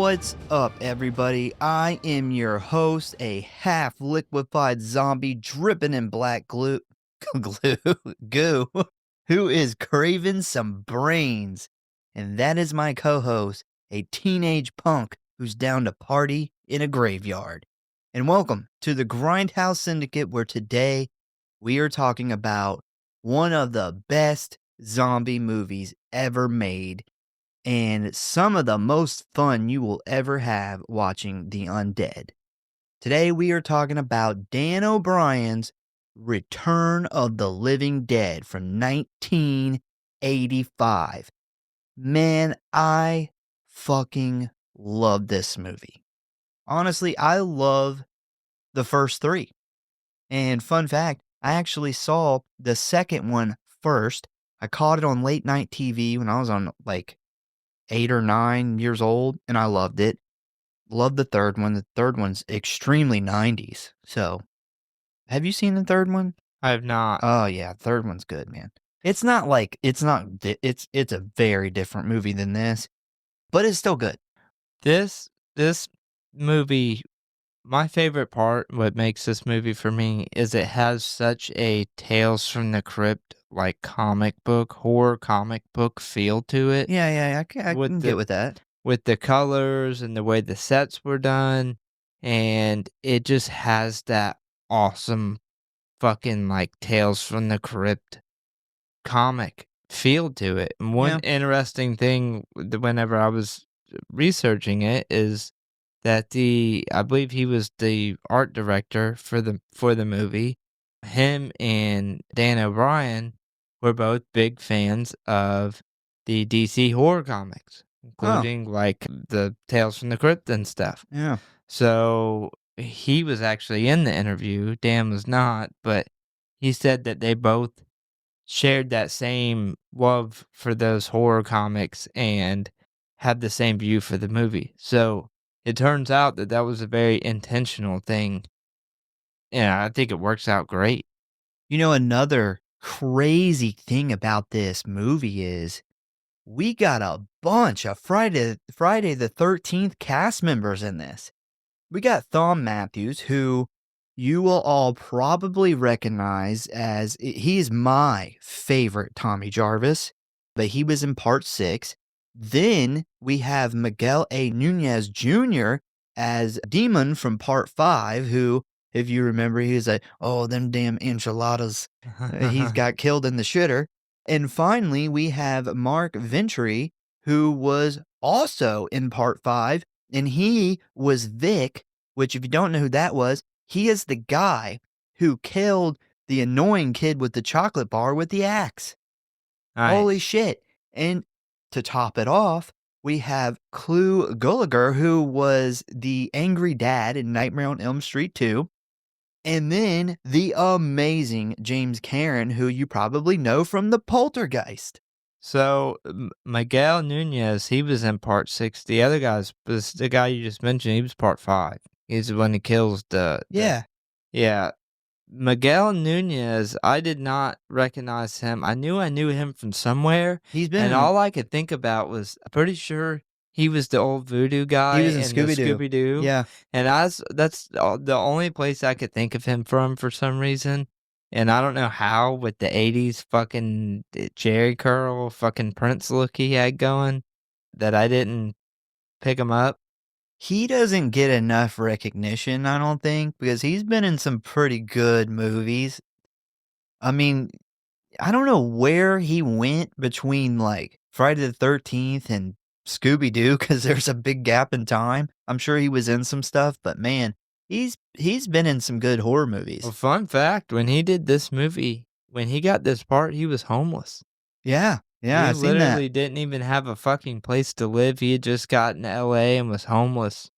What's up, everybody? I am your host, a half liquefied zombie dripping in black goo, who is craving some brains. And that is my co host, a teenage punk who's down to party in a graveyard. And welcome to the Grindhouse Syndicate, where today we are talking about one of the best zombie movies ever made, and some of the most fun you will ever have watching The Undead. Today we are talking about Dan O'Brien's Return of the Living Dead from 1985. Man, I fucking love this movie. Honestly, I love the first three. And fun fact, I actually saw the second one first. I caught it on late night TV when I was on 8 or 9 years old, and I loved it. Loved the third one. The third one's extremely 90s. So, have you seen the third one? I have not. Oh yeah, third one's good, man. It's a very different movie than this, but it's still good. This movie, my favorite part, what makes this movie for me, is it has such a Tales from the Crypt, like horror comic book feel to it. Yeah, I can get with that. With the colors and the way the sets were done, and it just has that awesome fucking Tales from the Crypt comic feel to it. And one interesting thing whenever I was researching it is that I believe he was the art director for the movie. Him and Dan O'Brien were both big fans of the DC horror comics, including the Tales from the Crypt and stuff. Yeah. So he was actually in the interview. Dan was not, but he said that they both shared that same love for those horror comics and had the same view for the movie. So it turns out that was a very intentional thing. And I think it works out great. You know, another crazy thing about this movie is we got a bunch of Friday the 13th cast members in this. We got Thom Matthews, who you will all probably recognize as he's my favorite Tommy Jarvis, but he was in part 6. Then we have Miguel A. Nunez Jr. as Demon from part 5, who, if you remember, he was like, oh, them damn enchiladas. He's got killed in the shitter. And finally, we have Mark Venturi, who was also in part 5, and he was Vic, which, if you don't know who that was, he is the guy who killed the annoying kid with the chocolate bar with the axe. Nice. Holy shit. And to top it off, we have Clu Gulager, who was the angry dad in Nightmare on Elm Street 2. And then the amazing James Karen, who you probably know from the Poltergeist. So Miguel Nunez, he was in part 6. The other the guy you just mentioned, he was part 5. He's the one who kills Yeah. Miguel Nunez, I did not recognize him. I knew him from somewhere. He's been and all I could think about was, I'm pretty sure he was the old voodoo guy. He was in Scooby-Doo. Scooby-Doo. Yeah. And that's the only place I could think of him from for some reason. And I don't know how, with the 80s fucking Jerry curl fucking Prince look he had going, that I didn't pick him up. He doesn't get enough recognition, I don't think, because he's been in some pretty good movies. I mean, I don't know where he went between Friday the 13th and Scooby-Doo, because there's a big gap in time. I'm sure he was in some stuff, but man, he's been in some good horror movies. Well, fun fact, when he did this movie, when he got this part, he was homeless. Yeah, I seen that. He literally didn't even have a fucking place to live. He had just gotten to LA and was homeless.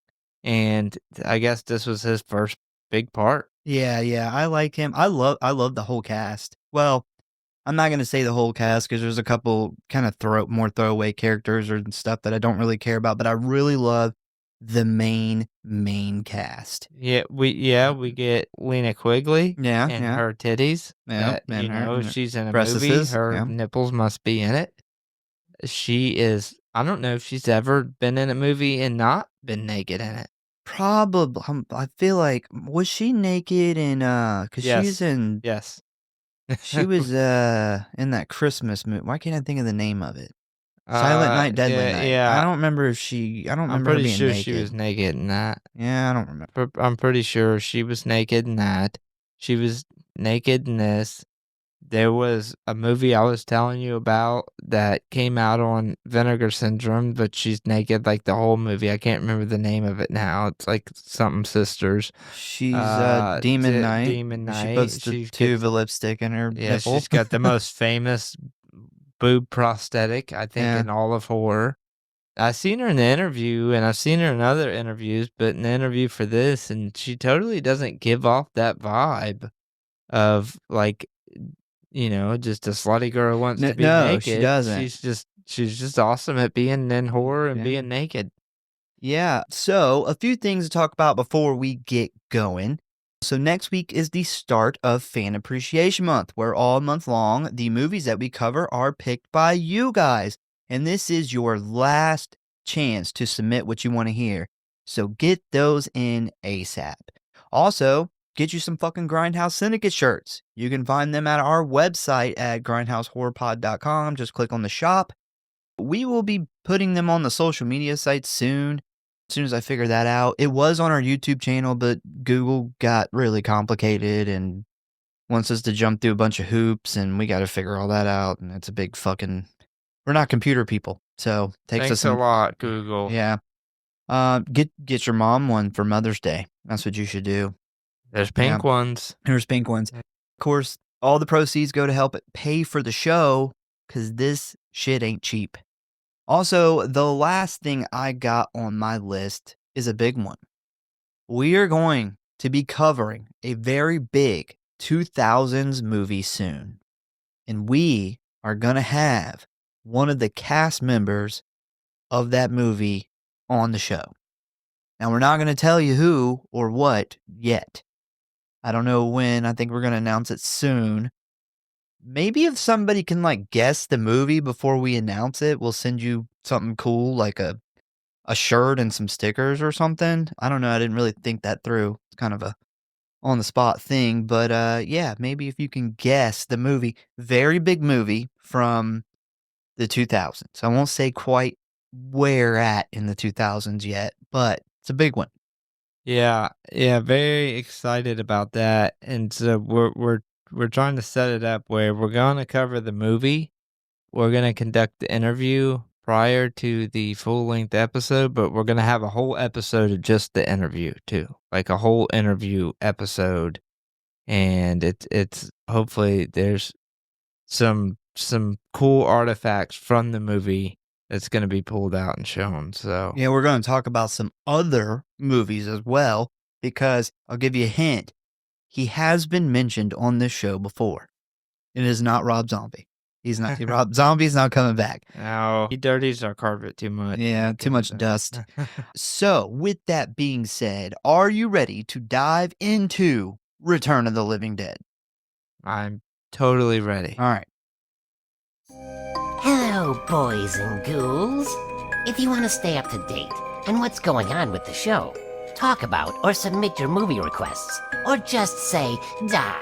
And I guess this was his first big part. Yeah, I like him. I love the whole cast. Well, I'm not going to say the whole cast because there's a couple kind of more throwaway characters or stuff that I don't really care about, but I really love the main cast. Yeah, we get Lena Quigley. Yeah, and her titties. Yeah, she's in a movie. Her nipples must be in it. She is I don't know if she's ever been in a movie and not been naked in it. Probably, I feel like was she naked in, 'cause she's Yes. in Yes. she was, in that Christmas movie. Why can't I think of the name of it? Silent Night, Deadly Yeah, Night. yeah. I don't I'm remember her pretty being sure she was naked. naked in that. Yeah, I don't remember. I'm pretty sure she was naked in that. She was naked in this. There was a movie I was telling you about that came out on Vinegar Syndrome, but she's naked like the whole movie. I can't remember the name of it now. It's like something sisters. She's, Demon Knight. Demon She puts Knight. the She tube gets of lipstick in her Yeah, nipple. she's got the most famous boob prosthetic, I think, Yeah. in all of horror. I've seen her in the interview, and I've seen her in other interviews, but in the interview for this, and she totally doesn't give off that vibe of, like, just a slutty girl who wants to be No, she naked. doesn't. She's just awesome at being in horror and Yeah. being naked. Yeah. So, a few things to talk about before we get going. So, next week is the start of Fan Appreciation Month, where all month long, the movies that we cover are picked by you guys. And this is your last chance to submit what you want to hear. So, get those in ASAP. Also, get you some fucking Grindhouse Syndicate shirts. You can find them at our website at Grindhouse.Horror.Pod.com. Just click on the shop. We will be putting them on the social media sites soon. As soon as I figure that out. It was on our YouTube channel, but Google got really complicated and wants us to jump through a bunch of hoops, and we got to figure all that out. And it's a big fucking. We're not computer people, so it takes us Thanks a some. lot, Google. Yeah. Get your mom one for Mother's Day. That's what you should do. There's Yeah. pink ones. There's pink ones. Of course, all the proceeds go to help it pay for the show because this shit ain't cheap. Also, the last thing I got on my list is a big one. We are going to be covering a very big 2000s movie soon. And we are going to have one of the cast members of that movie on the show. Now, we're not going to tell you who or what yet. I don't know when. I think we're going to announce it soon. Maybe if somebody can guess the movie before we announce it, we'll send you something cool like a shirt and some stickers or something. I don't know. I didn't really think that through. It's kind of a on the spot thing, but yeah, maybe if you can guess the movie, very big movie from the 2000s. I won't say quite where at in the 2000s yet, but it's a big one. Yeah, yeah, very excited about that. And so we're trying to set it up where we're going to cover the movie. We're going to conduct the interview prior to the full-length episode, but we're going to have a whole episode of just the interview too. Like a whole interview episode. And it's hopefully there's some cool artifacts from the movie that's going to be pulled out and shown. So Yeah, we're going to talk about some other movies as well, because I'll give you a hint. He has been mentioned on this show before. It is not Rob Zombie. He's not. Rob Zombie's not coming back. now he dirties our carpet too much. Yeah, too much dust. So, with that being said, are you ready to dive into Return of the Living Dead? I'm totally ready. All right. Hello, boys and ghouls. If you want to stay up to date on what's going on with the show, talk about or submit your movie requests, or just say die,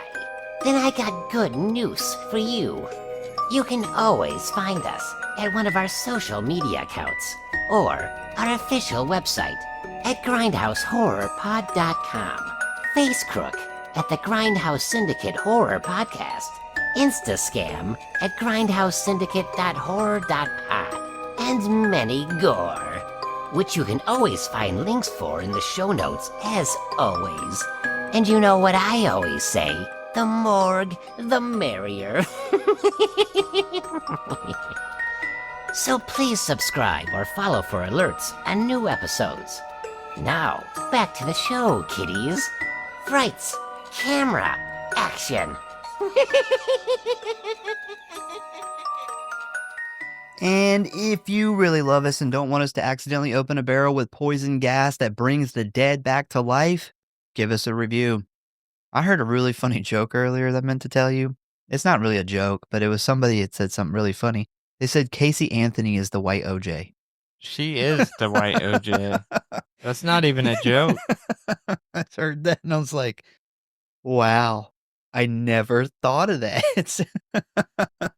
then I got good news for you. You can always find us at one of our social media accounts or our official website at Grindhouse.Horror.Pod.com, Facecrook at the Grindhouse Syndicate Horror Podcast, Instascam at grindhousesyndicate.horror.pod, and many gore, which you can always find links for in the show notes as always. And you know what I always say, the morgue, the merrier. So please subscribe or follow for alerts on new episodes. Now, back to the show, kiddies. Frights, camera, action. And if you really love us and don't want us to accidentally open a barrel with poison gas that brings the dead back to life, give us a review. I heard a really funny joke earlier that I meant to tell you. It's not really a joke, but it was somebody that said something really funny. They said Casey Anthony is the white OJ. She is the white OJ. That's not even a joke. I heard that and I was like, wow, I never thought of that.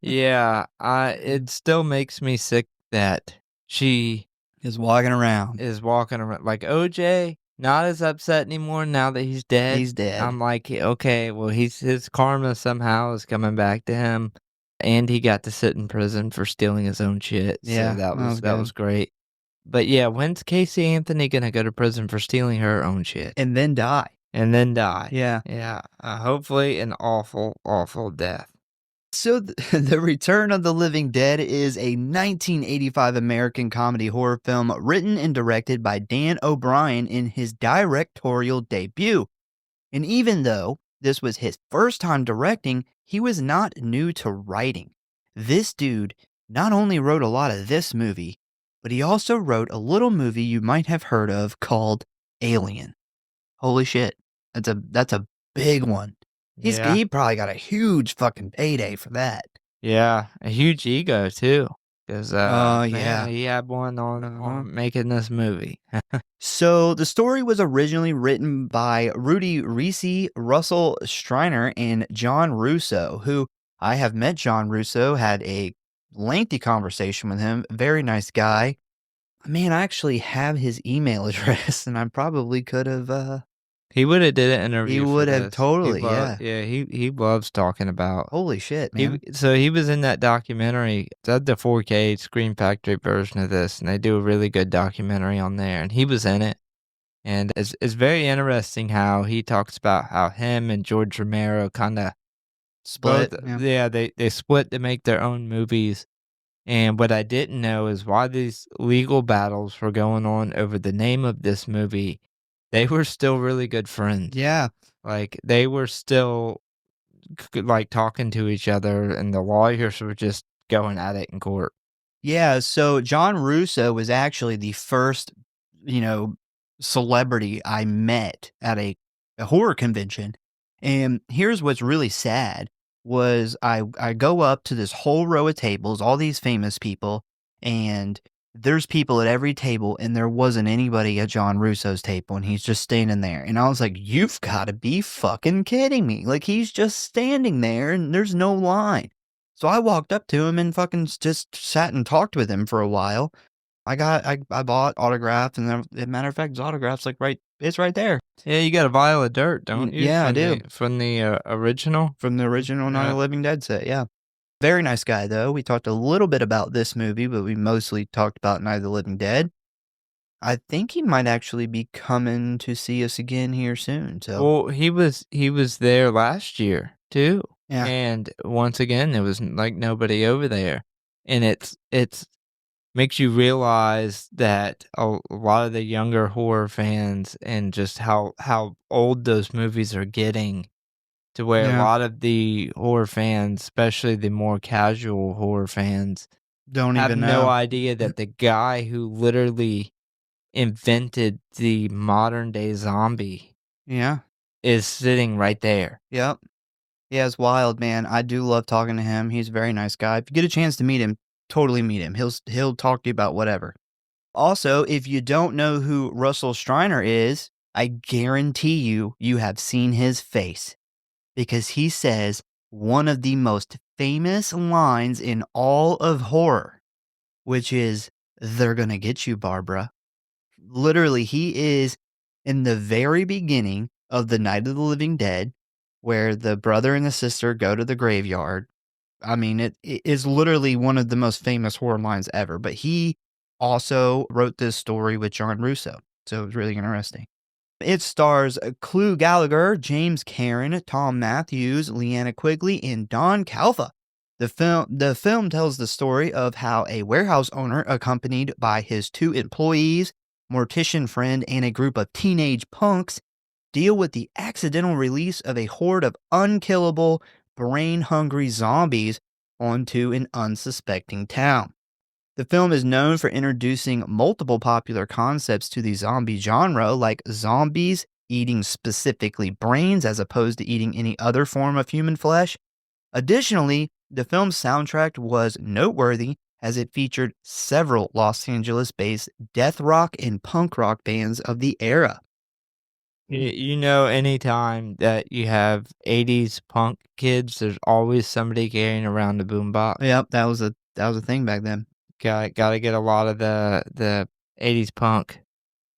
Yeah, it still makes me sick that she Is walking around. is walking around like OJ, not as upset anymore now that he's dead. He's dead. I'm like, okay, well, his karma somehow is coming back to him, and he got to sit in prison for stealing his own shit. Yeah, So that was that good. was great. But yeah, when's Casey Anthony gonna go to prison for stealing her own shit And then die. and then die? Yeah. Yeah. Hopefully, an awful, awful death. So, The Return of the Living Dead is a 1985 American comedy horror film written and directed by Dan O'Brien in his directorial debut. And even though this was his first time directing, he was not new to writing. This dude not only wrote a lot of this movie, but he also wrote a little movie you might have heard of called Alien. Holy shit. That's a big one. Yeah. He probably got a huge fucking payday for that. Yeah, a huge ego too, because yeah. he had one on making this movie. So the story was originally written by Rudy Reese, Russell Striner, and John Russo, who I have met. John Russo, had a lengthy conversation with him. Very nice guy. Man, I actually have his email address, and I probably could have. He would have did an interview. He for would have this. totally, He yeah. Yeah, he loves talking about. Holy shit, man. So he was in that documentary. That's the 4K Screen Factory version of this, and they do a really good documentary on there. And he was in it, and it's very interesting how he talks about how him and George Romero kind of Split. Yeah, they split to make their own movies. And what I didn't know is while these legal battles were going on over the name of this movie, they were still really good friends. Yeah. Like, they were still, like, talking to each other, and the lawyers were just going at it in court. Yeah, so John Russo was actually the first, celebrity I met at a horror convention. And here's what's really sad was I go up to this whole row of tables, all these famous people, and there's people at every table, and there wasn't anybody at John Russo's table, and he's just standing there. And I was like, you've got to be fucking kidding me. Like, he's just standing there, and there's no line. So I walked up to him and fucking just sat and talked with him for a while. I bought autographs, and as a matter of fact, his autograph's it's right there. Yeah, you got a vial of dirt, don't you? Yeah, I do. From the original? From the original Night of the Living Dead set, yeah. Very nice guy, though. We talked a little bit about this movie, but we mostly talked about Night of the Living Dead. I think he might actually be coming to see us again here soon. So, Well, he was there last year too. yeah. And once again, there was like nobody over there. And it's makes you realize that a lot of the younger horror fans and just how old those movies are getting, to where a lot of the horror fans, especially the more casual horror fans, Don't have even no know. idea that the guy who literally invented the modern day zombie Yeah. is sitting right there. Yep. Yeah, it's wild, man. I do love talking to him. He's a very nice guy. If you get a chance to meet him, totally meet him. He'll talk to you about whatever. Also, if you don't know who Russell Striner is, I guarantee you have seen his face, because he says one of the most famous lines in all of horror, which is, "They're gonna get you, Barbara." Literally, he is in the very beginning of the Night of the Living Dead, where the brother and the sister go to the graveyard. I mean, it is literally one of the most famous horror lines ever, but he also wrote this story with John Russo, so it was really interesting. It stars Clu Gallagher, James Karen, Tom Matthews, Leanna Quigley, and Don Calfa. The film tells the story of how a warehouse owner, accompanied by his 2 employees, mortician friend, and a group of teenage punks, deal with the accidental release of a horde of unkillable, brain-hungry zombies onto an unsuspecting town. The film is known for introducing multiple popular concepts to the zombie genre, like zombies eating specifically brains as opposed to eating any other form of human flesh. Additionally, the film's soundtrack was noteworthy as it featured several Los Angeles-based death rock and punk rock bands of the era. Anytime that you have 80s punk kids, there's always somebody carrying around a boombox. Yep, that was a thing back then. Gotta get a lot of the 80s punk.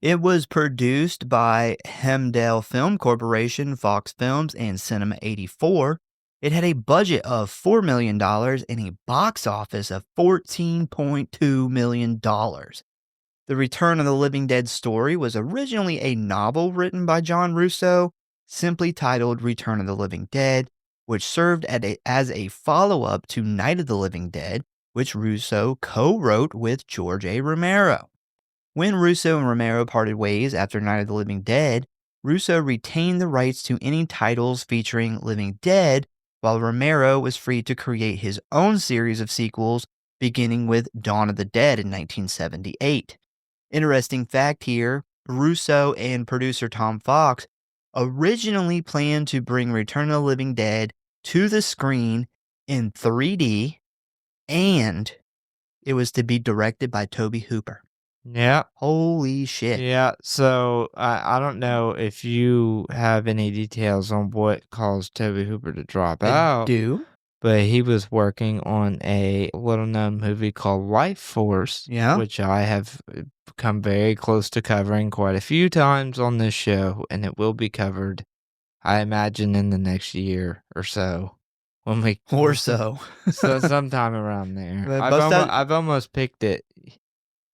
It was produced by Hemdale Film Corporation, Fox Films, and Cinema 84. It had a budget of $4 million and a box office of $14.2 million. The Return of the Living Dead story was originally a novel written by John Russo, simply titled Return of the Living Dead, which served as a follow-up to Night of the Living Dead, which Russo co-wrote with George A. Romero. When Russo and Romero parted ways after Night of the Living Dead, Russo retained the rights to any titles featuring Living Dead, while Romero was free to create his own series of sequels, beginning with Dawn of the Dead in 1978. Interesting fact here, Russo and producer Tom Fox originally planned to bring Return of the Living Dead to the screen in 3D, and it was to be directed by Tobe Hooper. Yeah. Holy shit. Yeah, so I don't know if you have any details on what caused Tobe Hooper to drop out. I do. But he was working on a little-known movie called Life Force, Yeah. which I have come very close to covering quite a few times on this show, and it will be covered, I imagine, in the next year or so. Or so. So sometime around there. But I've almost picked it.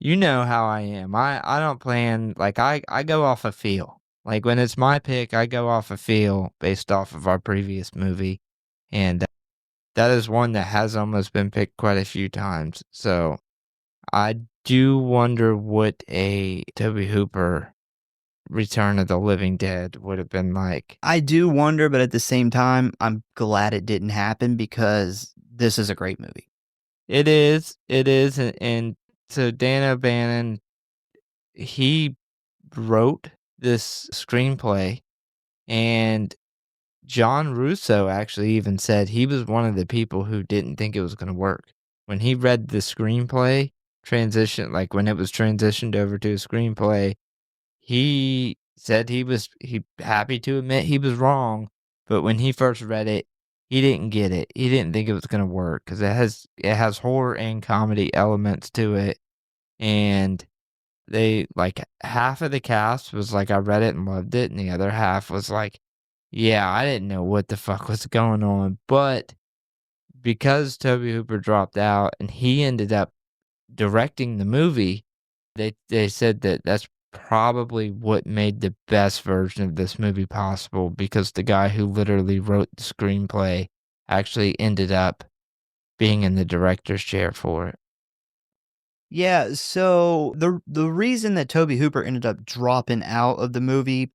You know how I am. I don't plan, like, I go off a feel. Like, when it's my pick, I go off a feel based off of our previous movie, and that is one that has almost been picked quite a few times. So I do wonder what a Tobe Hooper Return of the Living Dead would have been like. I do wonder, but at the same time, I'm glad it didn't happen because this is a great movie. It is. And so Dan O'Bannon, he wrote this screenplay, and John Russo actually even said he was one of the people who didn't think it was going to work. When he read the screenplay when it was transitioned over to a screenplay, he said he happy to admit he was wrong, but when he first read it, he didn't get it. He didn't think it was going to work because it has horror and comedy elements to it, and they, like, half of the cast was like, I read it and loved it, and the other half was like, yeah, I didn't know what the fuck was going on. But because Tobe Hooper dropped out and he ended up directing the movie, they said that that's probably what made the best version of this movie possible, because the guy who literally wrote the screenplay actually ended up being in the director's chair for it. Yeah, so the reason that Tobe Hooper ended up dropping out of the movie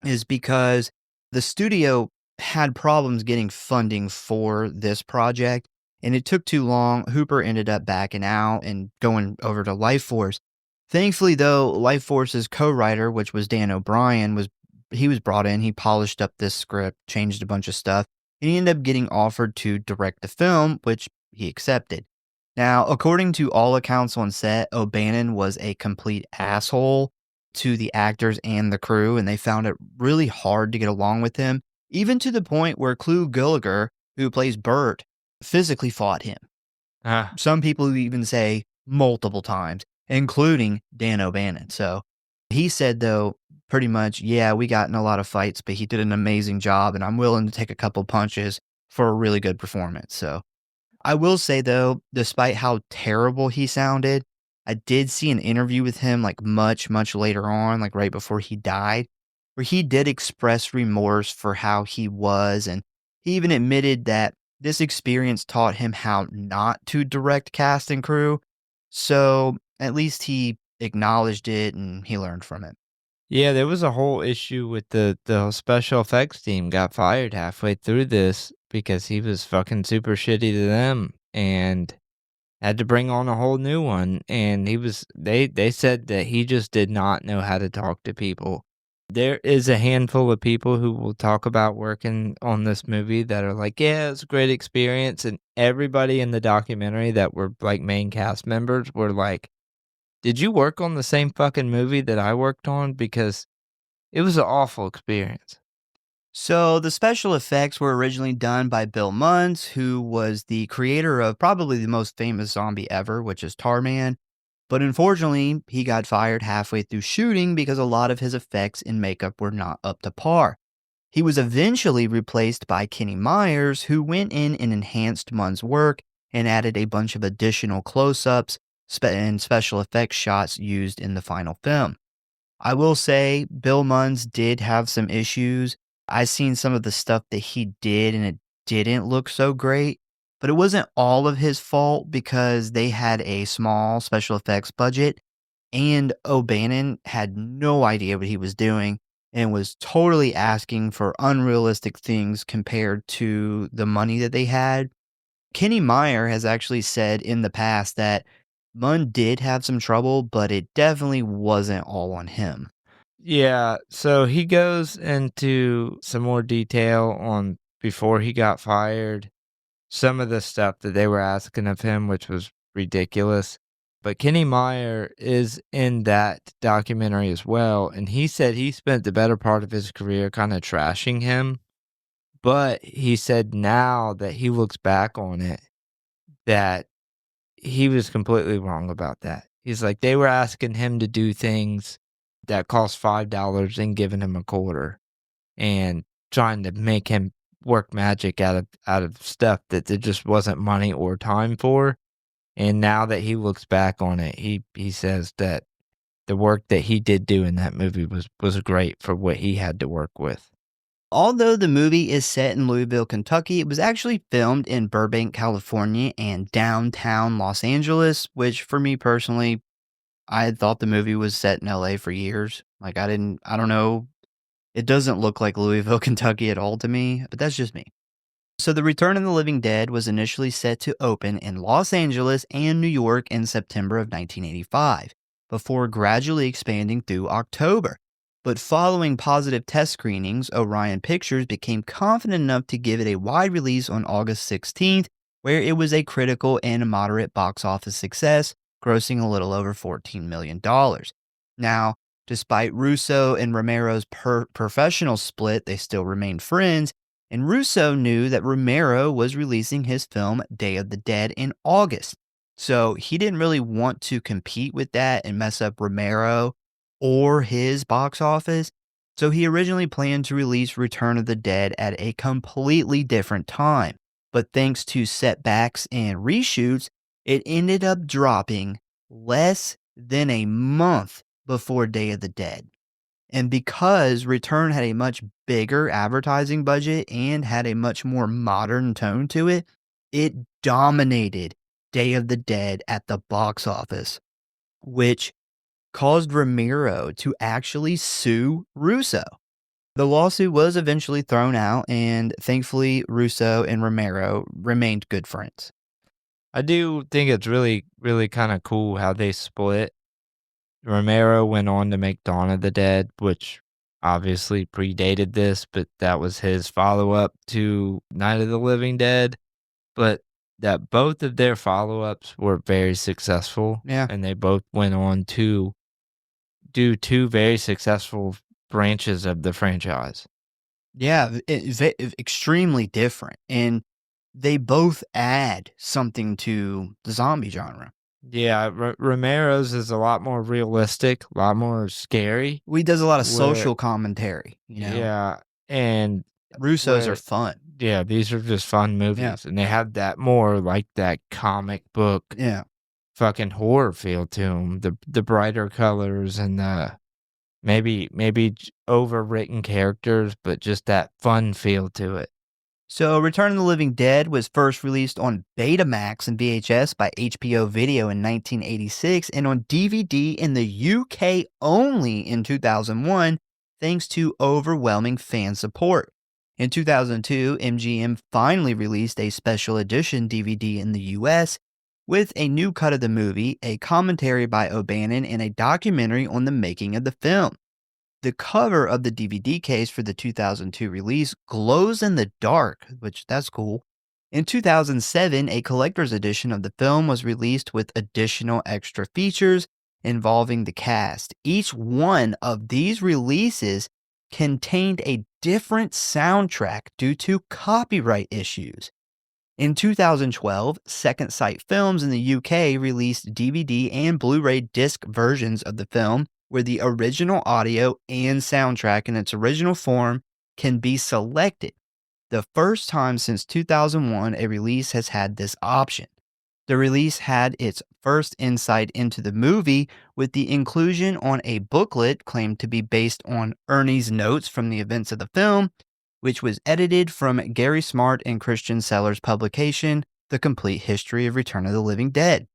is because the studio had problems getting funding for this project, and it took too long. Hooper ended up backing out and going over to Life Force. Thankfully, though, Life Force's co-writer, which was Dan O'Brien, was brought in. He polished up this script, changed a bunch of stuff, and he ended up getting offered to direct the film, which he accepted. Now, according to all accounts on set, O'Bannon was a complete asshole to the actors and the crew, and they found it really hard to get along with him, even to the point where Clu Gulager, who plays Bert, physically fought him. Some people even say multiple times, including Dan O'Bannon. So he said, though, pretty much, yeah, we got in a lot of fights, but he did an amazing job, and I'm willing to take a couple punches for a really good performance. So I will say, though, despite how terrible he sounded, I did see an interview with him, like, much, much later on, like right before he died, where he did express remorse for how he was, and he even admitted that this experience taught him how not to direct cast and crew. So at least he acknowledged it and he learned from it. Yeah, there was a whole issue with the special effects team got fired halfway through this because he was fucking super shitty to them and had to bring on a whole new one. And they said that he just did not know how to talk to people. There is a handful of people who will talk about working on this movie that are like, "Yeah, it's a great experience," and everybody in the documentary that were, like, main cast members were like, "Did you work on the same fucking movie that I worked on?" Because it was an awful experience. So the special effects were originally done by Bill Munns, who was the creator of probably the most famous zombie ever, which is Tarman. But unfortunately, he got fired halfway through shooting because a lot of his effects and makeup were not up to par. He was eventually replaced by Kenny Myers, who went in and enhanced Munn's work and added a bunch of additional close ups and special effects shots used in the final film. I will say Bill Munns did have some issues. I seen some of the stuff that he did and it didn't look so great, but it wasn't all of his fault because they had a small special effects budget and O'Bannon had no idea what he was doing and was totally asking for unrealistic things compared to the money that they had. Kenny Meyer has actually said in the past that Munn did have some trouble, but it definitely wasn't all on him. Yeah, so he goes into some more detail on before he got fired, some of the stuff that they were asking of him, which was ridiculous. But Kenny Meyer is in that documentary as well, and he said he spent the better part of his career kind of trashing him. But he said now that he looks back on it, that he was completely wrong about that. He's like, they were asking him to do things that cost $5 and giving him a quarter and trying to make him work magic out of stuff that there just wasn't money or time for. And now that he looks back on it, he says that the work that he did do in that movie was great for what he had to work with. Although the movie is set in Louisville, Kentucky, it was actually filmed in Burbank, California and downtown Los Angeles, which for me personally, I had thought the movie was set in LA for years. Like I don't know. It doesn't look like Louisville, Kentucky at all to me, but that's just me. So the Return of the Living Dead was initially set to open in Los Angeles and New York in September of 1985, before gradually expanding through October. But following positive test screenings, Orion Pictures became confident enough to give it a wide release on August 16th, where it was a critical and moderate box office success, grossing a little over $14 million. Now, despite Russo and Romero's professional split, they still remained friends, and Russo knew that Romero was releasing his film Day of the Dead in August. So he didn't really want to compete with that and mess up Romero or his box office. So he originally planned to release Return of the Dead at a completely different time. But thanks to setbacks and reshoots, it ended up dropping less than a month before Day of the Dead. And because Return had a much bigger advertising budget and had a much more modern tone to it, it dominated Day of the Dead at the box office, which caused Romero to actually sue Russo. The lawsuit was eventually thrown out, and thankfully, Russo and Romero remained good friends. I do think it's really, really kind of cool how they split. Romero went on to make Dawn of the Dead, which obviously predated this, but that was his follow-up to Night of the Living Dead. But that both of their follow-ups were very successful. Yeah. And they both went on to do two very successful branches of the franchise. Yeah, extremely different. And they both add something to the zombie genre. Yeah, Romero's is a lot more realistic, a lot more scary. He does a lot of social commentary, Yeah, and Russo's are fun. Yeah, these are just fun movies, and they have that more like that comic book, fucking horror feel to them. The brighter colors and the maybe overwritten characters, but just that fun feel to it. So, Return of the Living Dead was first released on Betamax and VHS by HBO Video in 1986 and on DVD in the UK only in 2001, thanks to overwhelming fan support. In 2002, MGM finally released a special edition DVD in the US with a new cut of the movie, a commentary by O'Bannon, and a documentary on the making of the film. The cover of the DVD case for the 2002 release glows in the dark, which that's cool. In 2007, a collector's edition of the film was released with additional extra features involving the cast. Each one of these releases contained a different soundtrack due to copyright issues. In 2012, Second Sight Films in the UK released DVD and Blu-ray disc versions of the film where the original audio and soundtrack in its original form can be selected. The first time since 2001 a release has had this option. The release had its first insight into the movie with the inclusion on a booklet claimed to be based on Ernie's notes from the events of the film, which was edited from Gary Smart and Christian Seller's publication, The Complete History of Return of the Living Dead.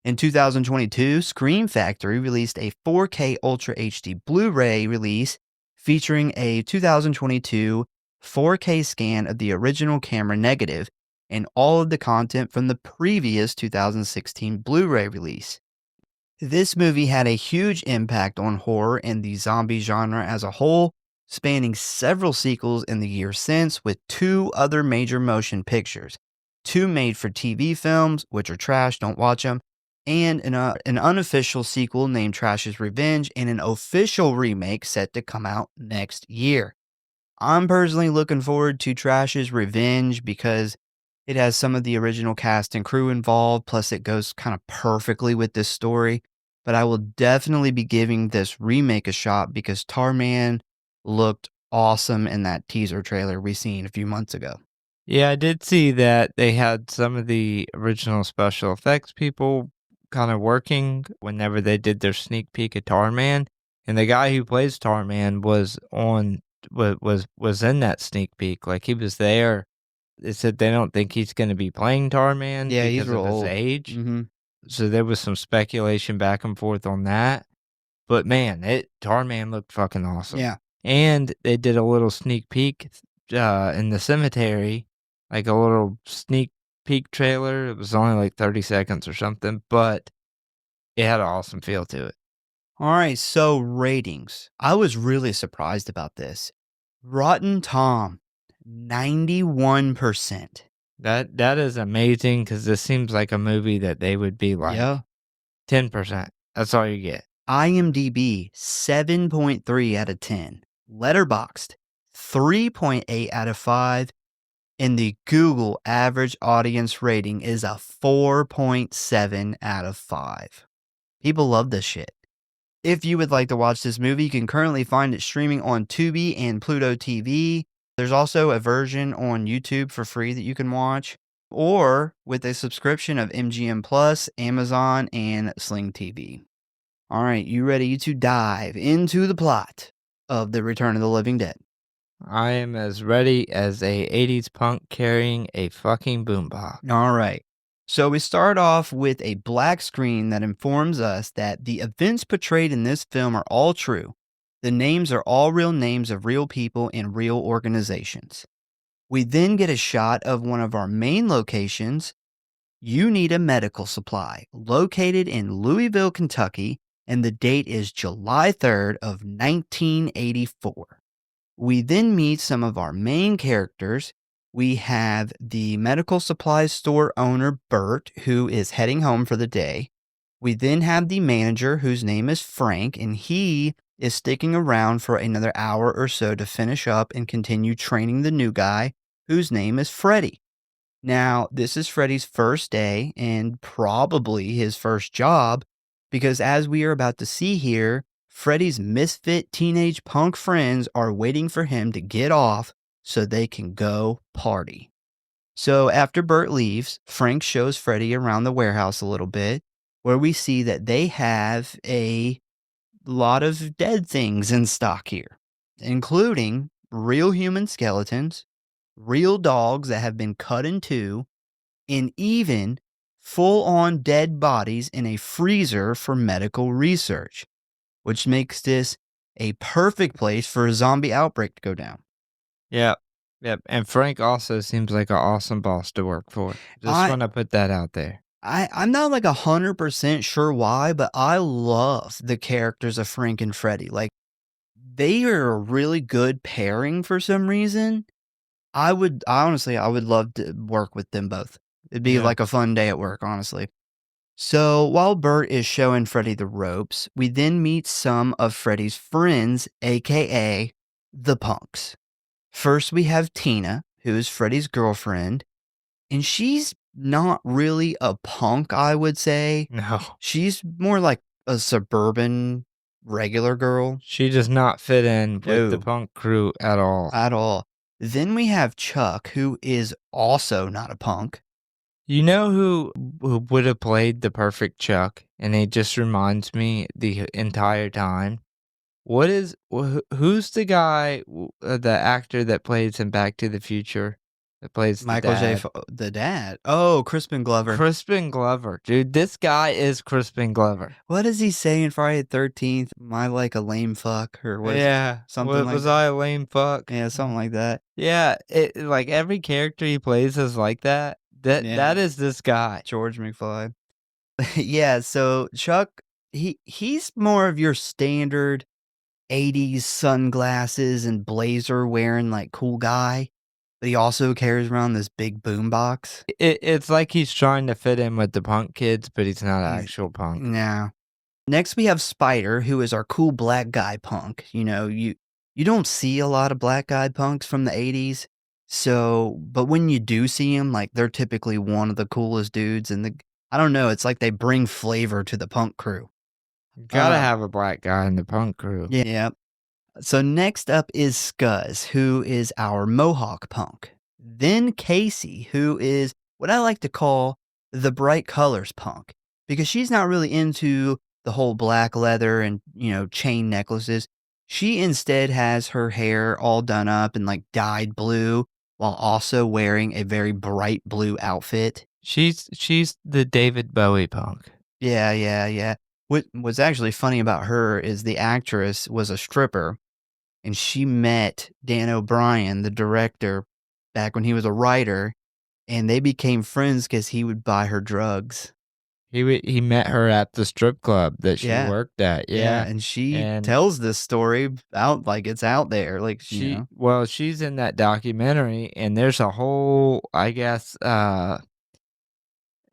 In 2022, Scream Factory released a 4K Ultra HD Blu-ray release featuring a 2022 4K scan of the original camera negative and all of the content from the previous 2016 Blu-ray release. This movie had a huge impact on horror and the zombie genre as a whole, spanning several sequels in the years since with 2 other major motion pictures, 2 made-for-TV films, which are trash, don't watch them, and an unofficial sequel named Trash's Revenge, and an official remake set to come out next year. I'm personally looking forward to Trash's Revenge because it has some of the original cast and crew involved, plus it goes kind of perfectly with this story. But I will definitely be giving this remake a shot because Tarman looked awesome in that teaser trailer we seen a few months ago. Yeah, I did see that they had some of the original special effects people kind of working whenever they did their sneak peek at Tarman, and the guy who plays Tarman was in that sneak peek, like he was there. They said they don't think he's going to be playing Tarman Yeah, he's because real of his old. age. Mm-hmm. So there was some speculation back and forth on that. But man, Tarman looked fucking awesome. Yeah. And they did a little sneak peek in the cemetery, like a little sneak peek trailer. It was only like 30 seconds or something, but it had an awesome feel to it. All right, so ratings. I was really surprised about this. Rotten Tom, 91%. That is amazing because this seems like a movie that they would be like Yeah. 10%. That's all you get. IMDb, 7.3 out of 10. Letterboxd, 3.8 out of 5. And the Google average audience rating is a 4.7 out of 5. People love this shit. If you would like to watch this movie, you can currently find it streaming on Tubi and Pluto TV. There's also a version on YouTube for free that you can watch, or with a subscription of MGM Plus, Amazon, and Sling TV. All right, you ready to dive into the plot of The Return of the Living Dead? I am as ready as a 80s punk carrying a fucking boombox. All right. So we start off with a black screen that informs us that the events portrayed in this film are all true. The names are all real names of real people and real organizations. We then get a shot of one of our main locations. You Need a Medical Supply, located in Louisville, Kentucky, and the date is July 3rd of 1984. We then meet some of our main characters. We have the medical supplies store owner, Bert, who is heading home for the day. We then have the manager, whose name is Frank, and he is sticking around for another hour or so to finish up and continue training the new guy, whose name is Freddy. Now, this is Freddy's first day and probably his first job, because as we are about to see here, Freddy's misfit teenage punk friends are waiting for him to get off so they can go party. So after Bert leaves, Frank shows Freddy around the warehouse a little bit, where we see that they have a lot of dead things in stock here, including real human skeletons, real dogs that have been cut in two, and even full-on dead bodies in a freezer for medical research, which makes this a perfect place for a zombie outbreak to go down. Yep. And Frank also seems like an awesome boss to work for. Just want to put that out there. I'm not like 100% sure why, but I love the characters of Frank and Freddy. Like, They are a really good pairing for some reason. I honestly, I would love to work with them both. It'd be Yeah. like a fun day at work, honestly. So while Bert is showing Freddy the ropes, we then meet some of Freddy's friends, aka the punks. First, we have Tina, who is Freddy's girlfriend, and she's not really a punk, I would say. No. She's more like a suburban regular girl. She does not fit in with the No. punk crew at all. At all. Then we have Chuck, who is also not a punk. You know who would have played the perfect Chuck? And it just reminds me the entire time. Who's the guy, the actor that plays in Back to the Future, that plays the Michael J. dad? The dad. Oh, Crispin Glover. Crispin Glover. Dude, this guy is Crispin Glover. What does he say in Friday the 13th? Am I like a lame fuck? Or what? Yeah. Something like was that. I a lame fuck? Yeah, something like that. Yeah, like every character he plays is like that. Yeah. That is this guy. George McFly. Yeah, so Chuck, he's more of your standard 80s sunglasses and blazer wearing like cool guy, but he also carries around this big boombox. It's like he's trying to fit in with the punk kids, but he's not an He's- actual punk. No. Next we have Spider, who is our cool black guy punk. You know, you don't see a lot of black guy punks from the 80s. So, but when you do see them, like they're typically one of the coolest dudes I don't know, it's like they bring flavor to the punk crew. Gotta have a black guy in the punk crew. Yeah. So next up is Scuzz, who is our Mohawk punk. Then Casey, who is what I like to call the bright colors punk, because she's not really into the whole black leather and, chain necklaces. She instead has her hair all done up and like dyed blue while also wearing a very bright blue outfit. She's the David Bowie punk. Yeah. What was actually funny about her is the actress was a stripper, and she met Dan O'Brien, the director, back when he was a writer, and they became friends because he would buy her drugs. He met her at the strip club that she Yeah. worked at. Yeah. And she And- tells this story out like it's out there. Like Well, she's in that documentary, and there's a whole, I guess,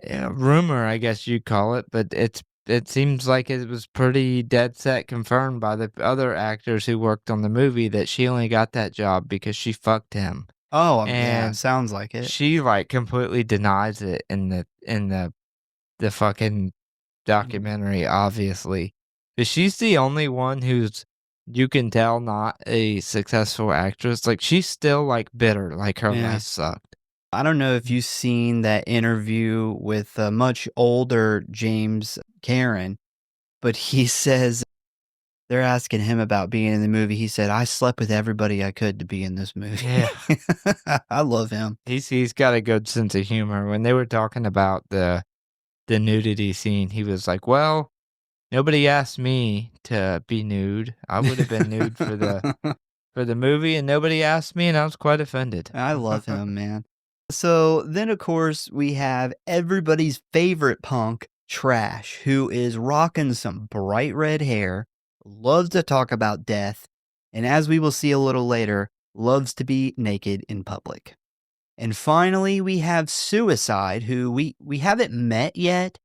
rumor, I guess you'd call it, but it seems like it was pretty dead set confirmed by the other actors who worked on the movie that she only got that job because she fucked him. Oh, yeah, And sounds like it. She like completely denies it in the fucking documentary, obviously. But she's the only one who's, you can tell, not a successful actress. Like she's still like bitter, like her Yeah. life sucked. I don't know if you've seen that interview with a much older James Cameron, but he says they're asking him about being in the movie. He said, "I slept with everybody I could to be in this movie." Yeah. I love him. He's got a good sense of humor. When they were talking about the nudity scene, he was like, "Well, nobody asked me to be nude. I would have been nude for the movie, and nobody asked me, and I was quite offended." I love him, man. So then, of course, we have everybody's favorite punk, Trash, who is rocking some bright red hair, loves to talk about death, and as we will see a little later, loves to be naked in public. And finally, we have Suicide, who we haven't met yet,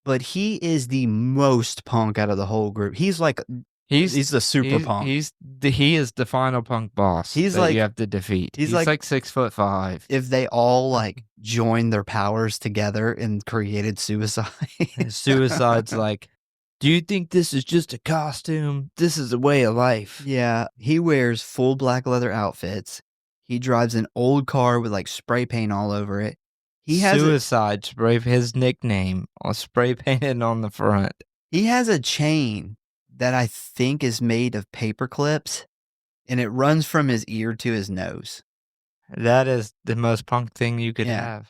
but he is the most punk out of the whole group. He's like, he's the super punk. He is the final punk boss. He's that like- you have to defeat. he's He's like- like 6'5". If they all like joined their powers together and created Suicide. And Suicide's like, "Do you think this is just a costume? This is a way of life." Yeah, he wears full black leather outfits. He drives an old car with like spray paint all over it. He has Suicide spray, his nickname, spray painted on the front. he has a chain that I think is made of paper clips, and it runs from his ear to his nose. That is the most punk thing you could Yeah. have.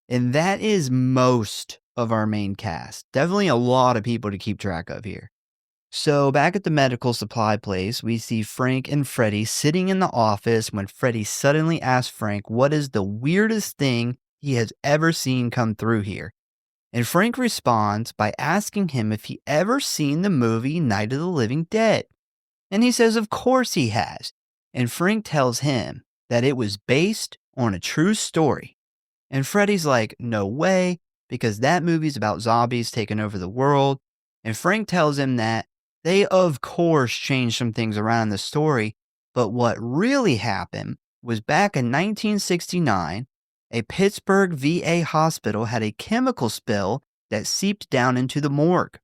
And that is most of our main cast. Definitely a lot of people to keep track of here. So back at the medical supply place, we see Frank and Freddy sitting in the office when Freddy suddenly asks Frank what is the weirdest thing he has ever seen come through here. And Frank responds by asking him if he ever seen the movie Night of the Living Dead. And he says, of course he has. And Frank tells him that it was based on a true story. And Freddy's like, no way, because that movie's about zombies taking over the world. And Frank tells him that they, of course, changed some things around in the story. But what really happened was back in 1969, a Pittsburgh VA hospital had a chemical spill that seeped down into the morgue,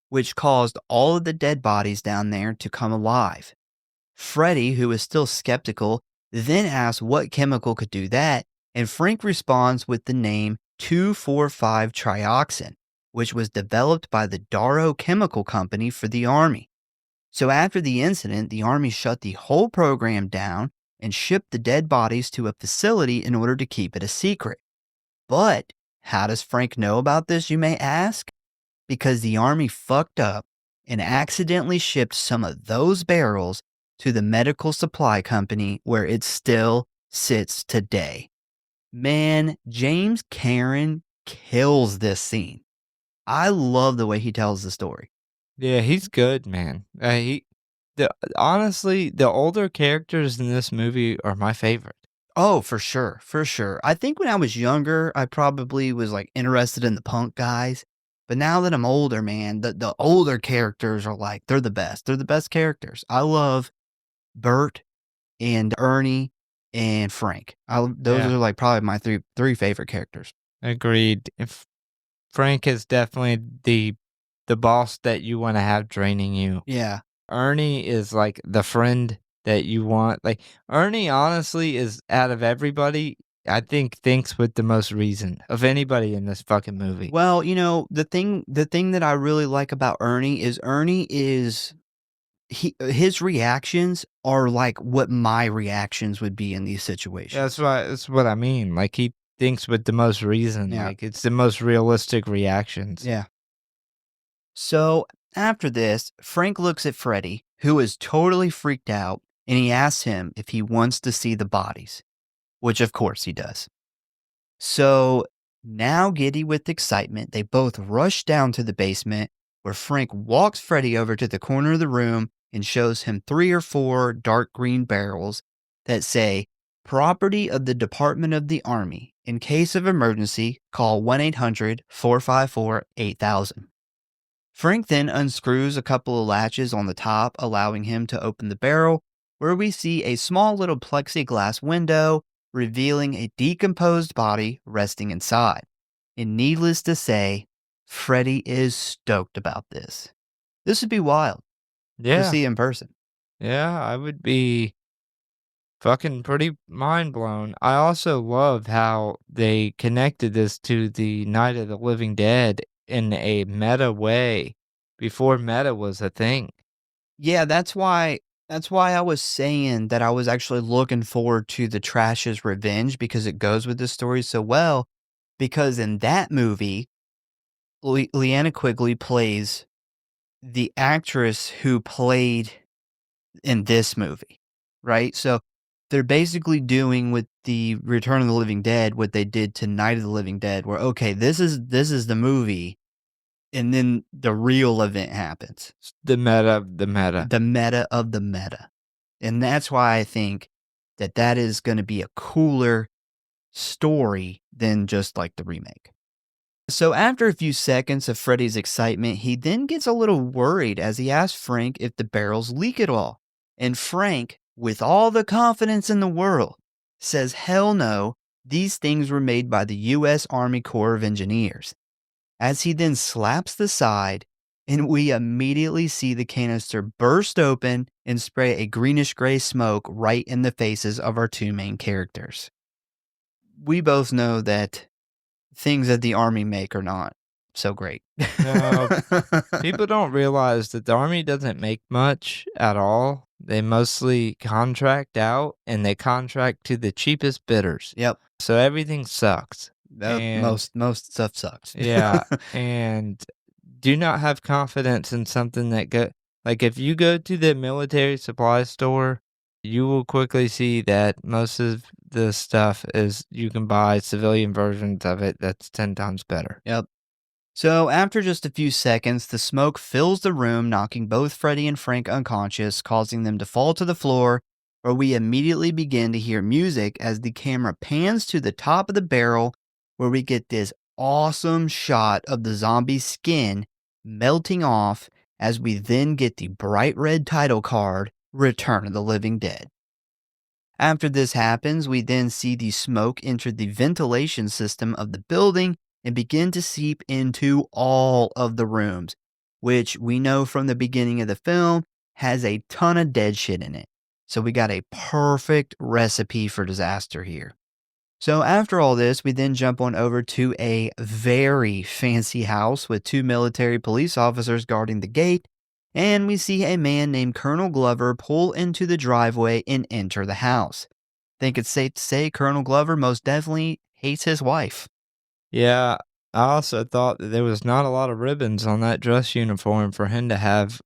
which caused all of the dead bodies down there to come alive. Freddy, who is still skeptical, then asks what chemical could do that, and Frank responds with the name 2,4,5-trioxin, which was developed by the Darrow Chemical Company for the Army. So after the incident, the Army shut the whole program down and shipped the dead bodies to a facility in order to keep it a secret. But how does Frank know about this, you may ask? Because the Army fucked up and accidentally shipped some of those barrels to the medical supply company where it still sits today. Man, James Cameron kills this scene. I love the way he tells the story. Yeah, he's good, man. Honestly, the older characters in this movie are my favorite. Oh, for sure, for sure. I think when I was younger, I probably was like interested in the punk guys. But now that I'm older, man, the older characters are like, they're the best. They're the best characters. I love Bert and Ernie and Frank. Those Yeah. are like probably my three favorite characters. Agreed. If Frank is definitely the boss that you want to have training you. Yeah. Ernie is like the friend that you want. Like Ernie, honestly, is out of everybody, I think thinks with the most reason of anybody in this fucking movie. Well, you know, the thing that I really like about Ernie is his reactions are like what my reactions would be in these situations. That's what I mean. Like he thinks with the most reason. Yeah. Like it's the most realistic reactions. Yeah. So after this, Frank looks at Freddy, who is totally freaked out, and he asks him if he wants to see the bodies, which of course he does. So now giddy with excitement, they both rush down to the basement where Frank walks Freddy over to the corner of the room and shows him 3 or 4 dark green barrels that say, property of the Department of the Army. In case of emergency, call 1-800-454-8000. Frank then unscrews a couple of latches on the top, allowing him to open the barrel, where we see a small little plexiglass window, revealing a decomposed body resting inside. And needless to say, Freddy is stoked about this. This would be wild to Yeah. see in person. Yeah, I would be fucking pretty mind blown. I also love how they connected this to the Night of the Living Dead in a meta way before meta was a thing. Yeah, that's why I was saying that I was actually looking forward to the Trash's Revenge because it goes with the story so well. Because in that movie, Leanna Quigley plays the actress who played in this movie, right? So they're basically doing with the Return of the Living Dead what they did to Night of the Living Dead, where okay, this is the movie, and then the real event happens. The meta of the meta. The meta of the meta. And that's why I think that is going to be a cooler story than just like the remake. So after a few seconds of Freddy's excitement, he then gets a little worried as he asks Frank if the barrels leak at all. And Frank, with all the confidence in the world, says hell no, these things were made by the U.S. Army Corps of Engineers. As he then slaps the side, and we immediately see the canister burst open and spray a greenish-gray smoke right in the faces of our 2 main characters. We both know that things that the Army make are not so great. No, people don't realize that the Army doesn't make much at all. They mostly contract out, and they contract to the cheapest bidders. Yep. So everything sucks. And- Most stuff sucks. Yeah, and do not have confidence in something that like if you go to the military supply store, you will quickly see that most of the stuff is you can buy civilian versions of it that's 10 times better. Yep. So, after just a few seconds, the smoke fills the room, knocking both Freddy and Frank unconscious, causing them to fall to the floor, where we immediately begin to hear music as the camera pans to the top of the barrel, where we get this awesome shot of the zombie's skin melting off as we then get the bright red title card, Return of the Living Dead. After this happens, we then see the smoke enter the ventilation system of the building and begin to seep into all of the rooms, which we know from the beginning of the film has a ton of dead shit in it. So we got a perfect recipe for disaster here. So after all this, we then jump on over to a very fancy house with 2 military police officers guarding the gate, and we see a man named Colonel Glover pull into the driveway and enter the house. Think it's safe to say Colonel Glover most definitely hates his wife. Yeah, I also thought that there was not a lot of ribbons on that dress uniform for him to have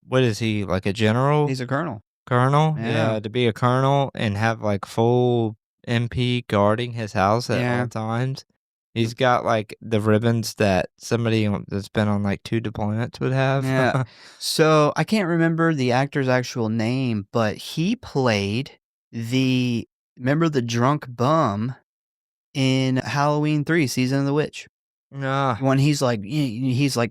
what is he, like a general? He's a colonel. Colonel? Yeah. Yeah, to be a colonel and have like full MP guarding his house at Yeah. all times. He's got like the ribbons that somebody that's been on like 2 deployments would have. Yeah. So I can't remember the actor's actual name, but he played remember the drunk bum in Halloween 3, Season of the Witch. Nah. When he's like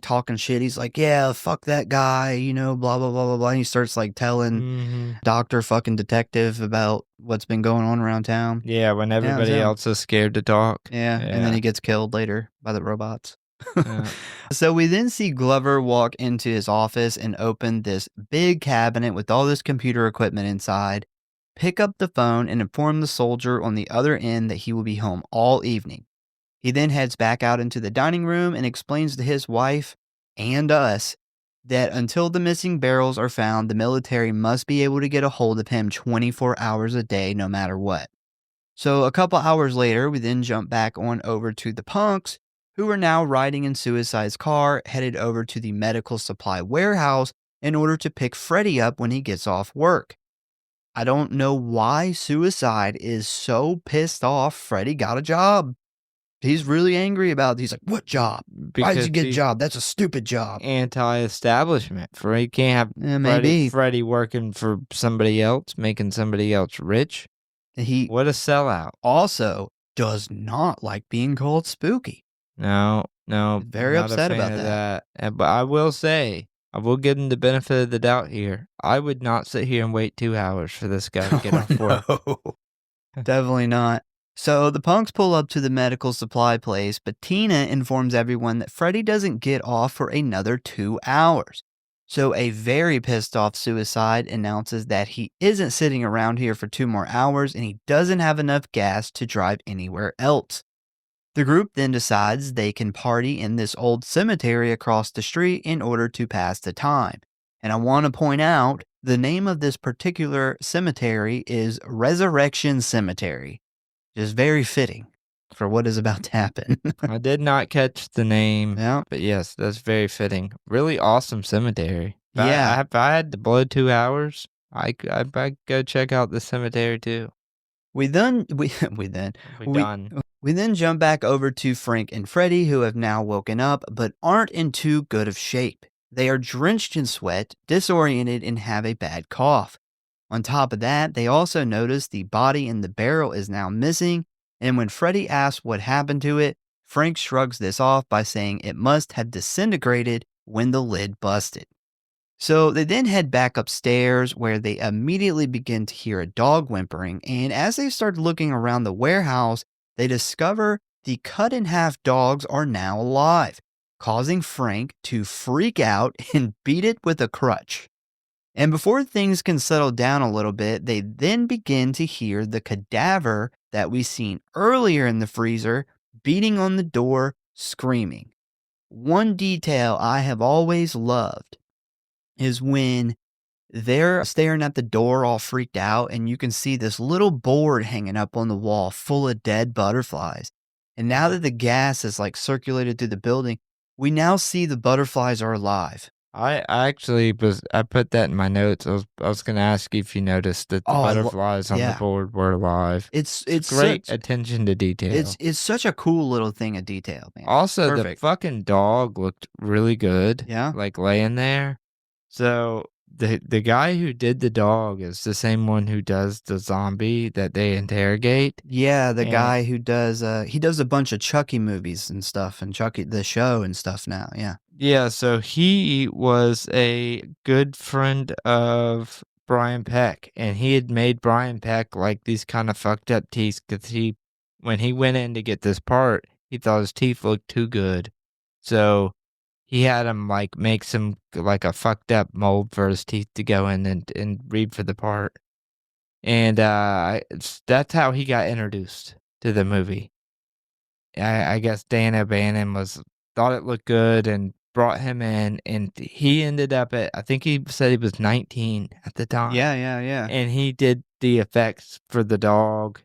talking shit, he's like, yeah, fuck that guy, blah, blah, blah, blah, blah. And he starts like telling Dr. fucking Detective about what's been going on around town. Yeah, when everybody him. else is scared to talk. Yeah. And then he gets killed later by the robots. Yeah. So we then see Glover walk into his office and open this big cabinet with all this computer equipment inside, pick up the phone and inform the soldier on the other end that he will be home all evening. He then heads back out into the dining room and explains to his wife and us that until the missing barrels are found, the military must be able to get a hold of him 24 hours a day, no matter what. So a couple hours later, we then jump back on over to the punks, who are now riding in Suicide's car, headed over to the medical supply warehouse in order to pick Freddy up when he gets off work. I don't know why Suicide is so pissed off Freddy got a job. He's really angry about it. He's like, what job? Why did you get a job? That's a stupid job. Anti-establishment. You can't have Freddy working for somebody else, making somebody else rich. What a sellout. Also does not like being called spooky. No. Very upset about that. But I will say, I will give him the benefit of the doubt here. I would not sit here and wait 2 hours for this guy to get off work. No. Definitely not. So the punks pull up to the medical supply place, but Tina informs everyone that Freddy doesn't get off for another 2 hours. So a very pissed off Suicide announces that he isn't sitting around here for 2 more hours and he doesn't have enough gas to drive anywhere else. The group then decides they can party in this old cemetery across the street in order to pass the time. And I want to point out, the name of this particular cemetery is Resurrection Cemetery. Just very fitting for what is about to happen. I did not catch the name, Yeah. but yes, that's very fitting. Really awesome cemetery. Yeah. If I had to blow 2 hours, I'd go check out the cemetery too. We then jump back over to Frank and Freddy, who have now woken up but aren't in too good of shape. They are drenched in sweat, disoriented, and have a bad cough. On top of that, they also notice the body in the barrel is now missing, and when Freddy asks what happened to it, Frank shrugs this off by saying it must have disintegrated when the lid busted. So they then head back upstairs, where they immediately begin to hear a dog whimpering, and as they start looking around the warehouse, they discover the cut-in-half dogs are now alive, causing Frank to freak out and beat it with a crutch. And before things can settle down a little bit, they then begin to hear the cadaver that we seen earlier in the freezer beating on the door, screaming. One detail I have always loved is when they're staring at the door all freaked out and you can see this little board hanging up on the wall full of dead butterflies. And now that the gas is like circulated through the building, we now see the butterflies are alive. I actually I put that in my notes. I was gonna ask you if you noticed that the Oh, butterflies on the yeah. board were alive. It's It's it's great such attention to detail. it's such a cool little thing of detail, man. Also, the Perfect. fucking dog looked really good, Yeah. like, laying there. So, the guy who did the dog is the same one who does the zombie that they interrogate, Yeah, the and guy who does, he does a bunch of Chucky movies and stuff, and Chucky the show and stuff now, yeah. yeah, so he was a good friend of Brian Peck, and he had made Brian Peck, like, these kinda fucked up teeth because when he went in to get this part, he thought his teeth looked too good. So he had him, like, make some like, a fucked up mold for his teeth to go in and read for the part, and, that's how he got introduced to the movie. I guess Dan O'Bannon thought it looked good and brought him in, and he ended up at I think he said he was 19 at the time, Yeah, yeah, yeah. and he did the effects for the dog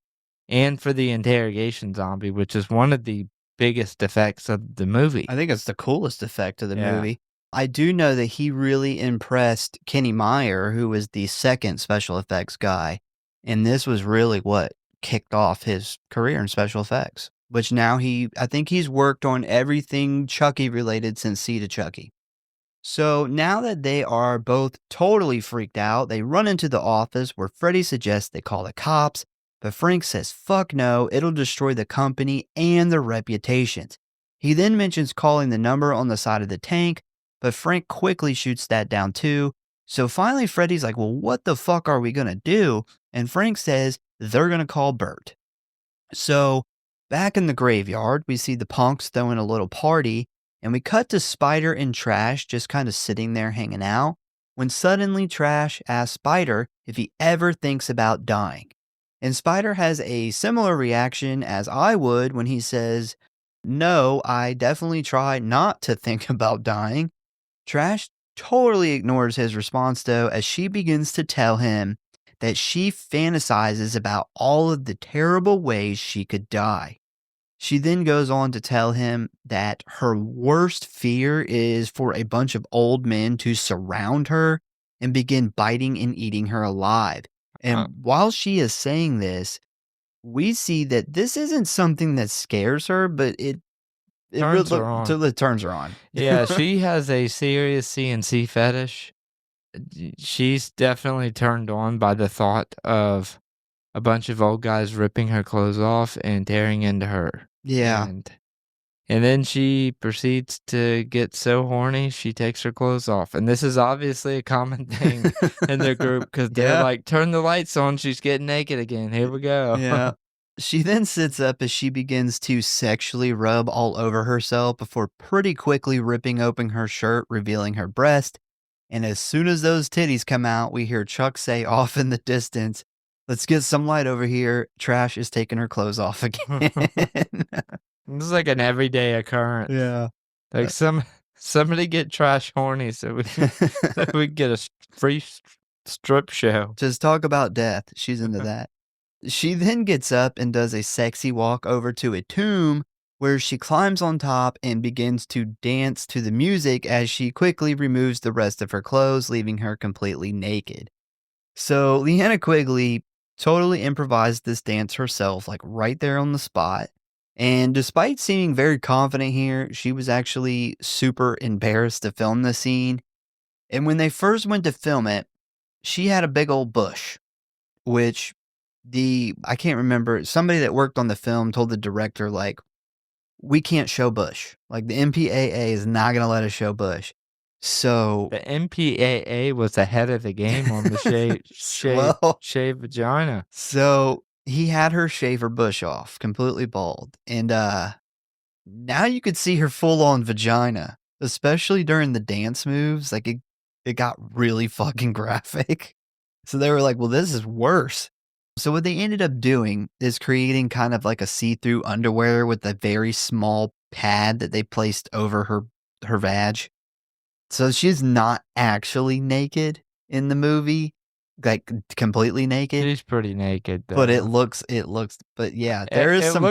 and for the interrogation zombie, which is one of the biggest effects of the movie. I think it's the coolest effect of the Yeah. movie. I do know that he really impressed Kenny Meyer, who was the second special effects guy, and this was really what kicked off his career in special effects, which now I think he's worked on everything Chucky related since Seed of Chucky. So now that they are both totally freaked out, they run into the office where Freddy suggests they call the cops, but Frank says, fuck no, it'll destroy the company and their reputations. He then mentions calling the number on the side of the tank, but Frank quickly shoots that down too. So finally, Freddy's like, well, what the fuck are we going to do? And Frank says they're going to call Bert. So back in the graveyard, we see the punks throwing a little party, and we cut to Spider and Trash just kind of sitting there hanging out, when suddenly Trash asks Spider if he ever thinks about dying. And Spider has a similar reaction as I would when he says, no, I definitely try not to think about dying. Trash totally ignores his response though, as she begins to tell him that she fantasizes about all of the terrible ways she could die. She then goes on to tell him that her worst fear is for a bunch of old men to surround her and begin biting and eating her alive. And while she is saying this, we see that this isn't something that scares her, but it Turns her on. It turns her on. Yeah, she has a serious CNC fetish. She's definitely turned on by the thought of a bunch of old guys ripping her clothes off and tearing into her. Yeah. And then she proceeds to get so horny, she takes her clothes off. And this is obviously a common thing in their group because they're Yeah. like, turn the lights on, she's getting naked again. Here we go. Yeah. She then sits up as she begins to sexually rub all over herself before pretty quickly ripping open her shirt, revealing her breast. And as soon as those titties come out, we hear Chuck say off in the distance, let's get some light over here. Trash is taking her clothes off again. This is like an everyday occurrence. Yeah. Like somebody get Trash horny so we can get a free strip show. Just talk about death. She's into that. She then gets up and does a sexy walk over to a tomb where she climbs on top and begins to dance to the music as she quickly removes the rest of her clothes, leaving her completely naked. So Leanna Quigley totally improvised this dance herself, like right there on the spot. And despite seeming very confident here, she was actually super embarrassed to film the scene. And when they first went to film it, she had a big old bush, which I can't remember, somebody that worked on the film told the director, like, we can't show bush. Like, the MPAA is not going to let us show bush. So The MPAA was ahead of the game on the shave vagina. So he had her shave her bush off, completely bald. And now you could see her full on vagina, especially during the dance moves. Like it got really fucking graphic. So they were like, well, this is worse. So what they ended up doing is creating kind of like a see-through underwear with a very small pad that they placed over her vag. So she's not actually naked in the movie, like completely naked. She's pretty naked, though. But it looks, but yeah, there is some.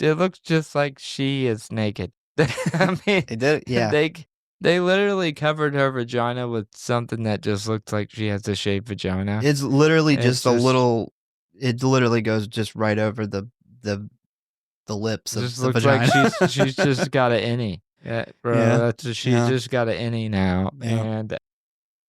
It looks just like she is naked. I mean, Yeah. They literally covered her vagina with something that just looks like she has a shaved vagina. It's literally It's just a just little it literally goes just right over the lips it of just the looks like vagina. she's just got an innie. Yeah, bro, Yeah. she's Yeah. just got an innie now, Yeah. and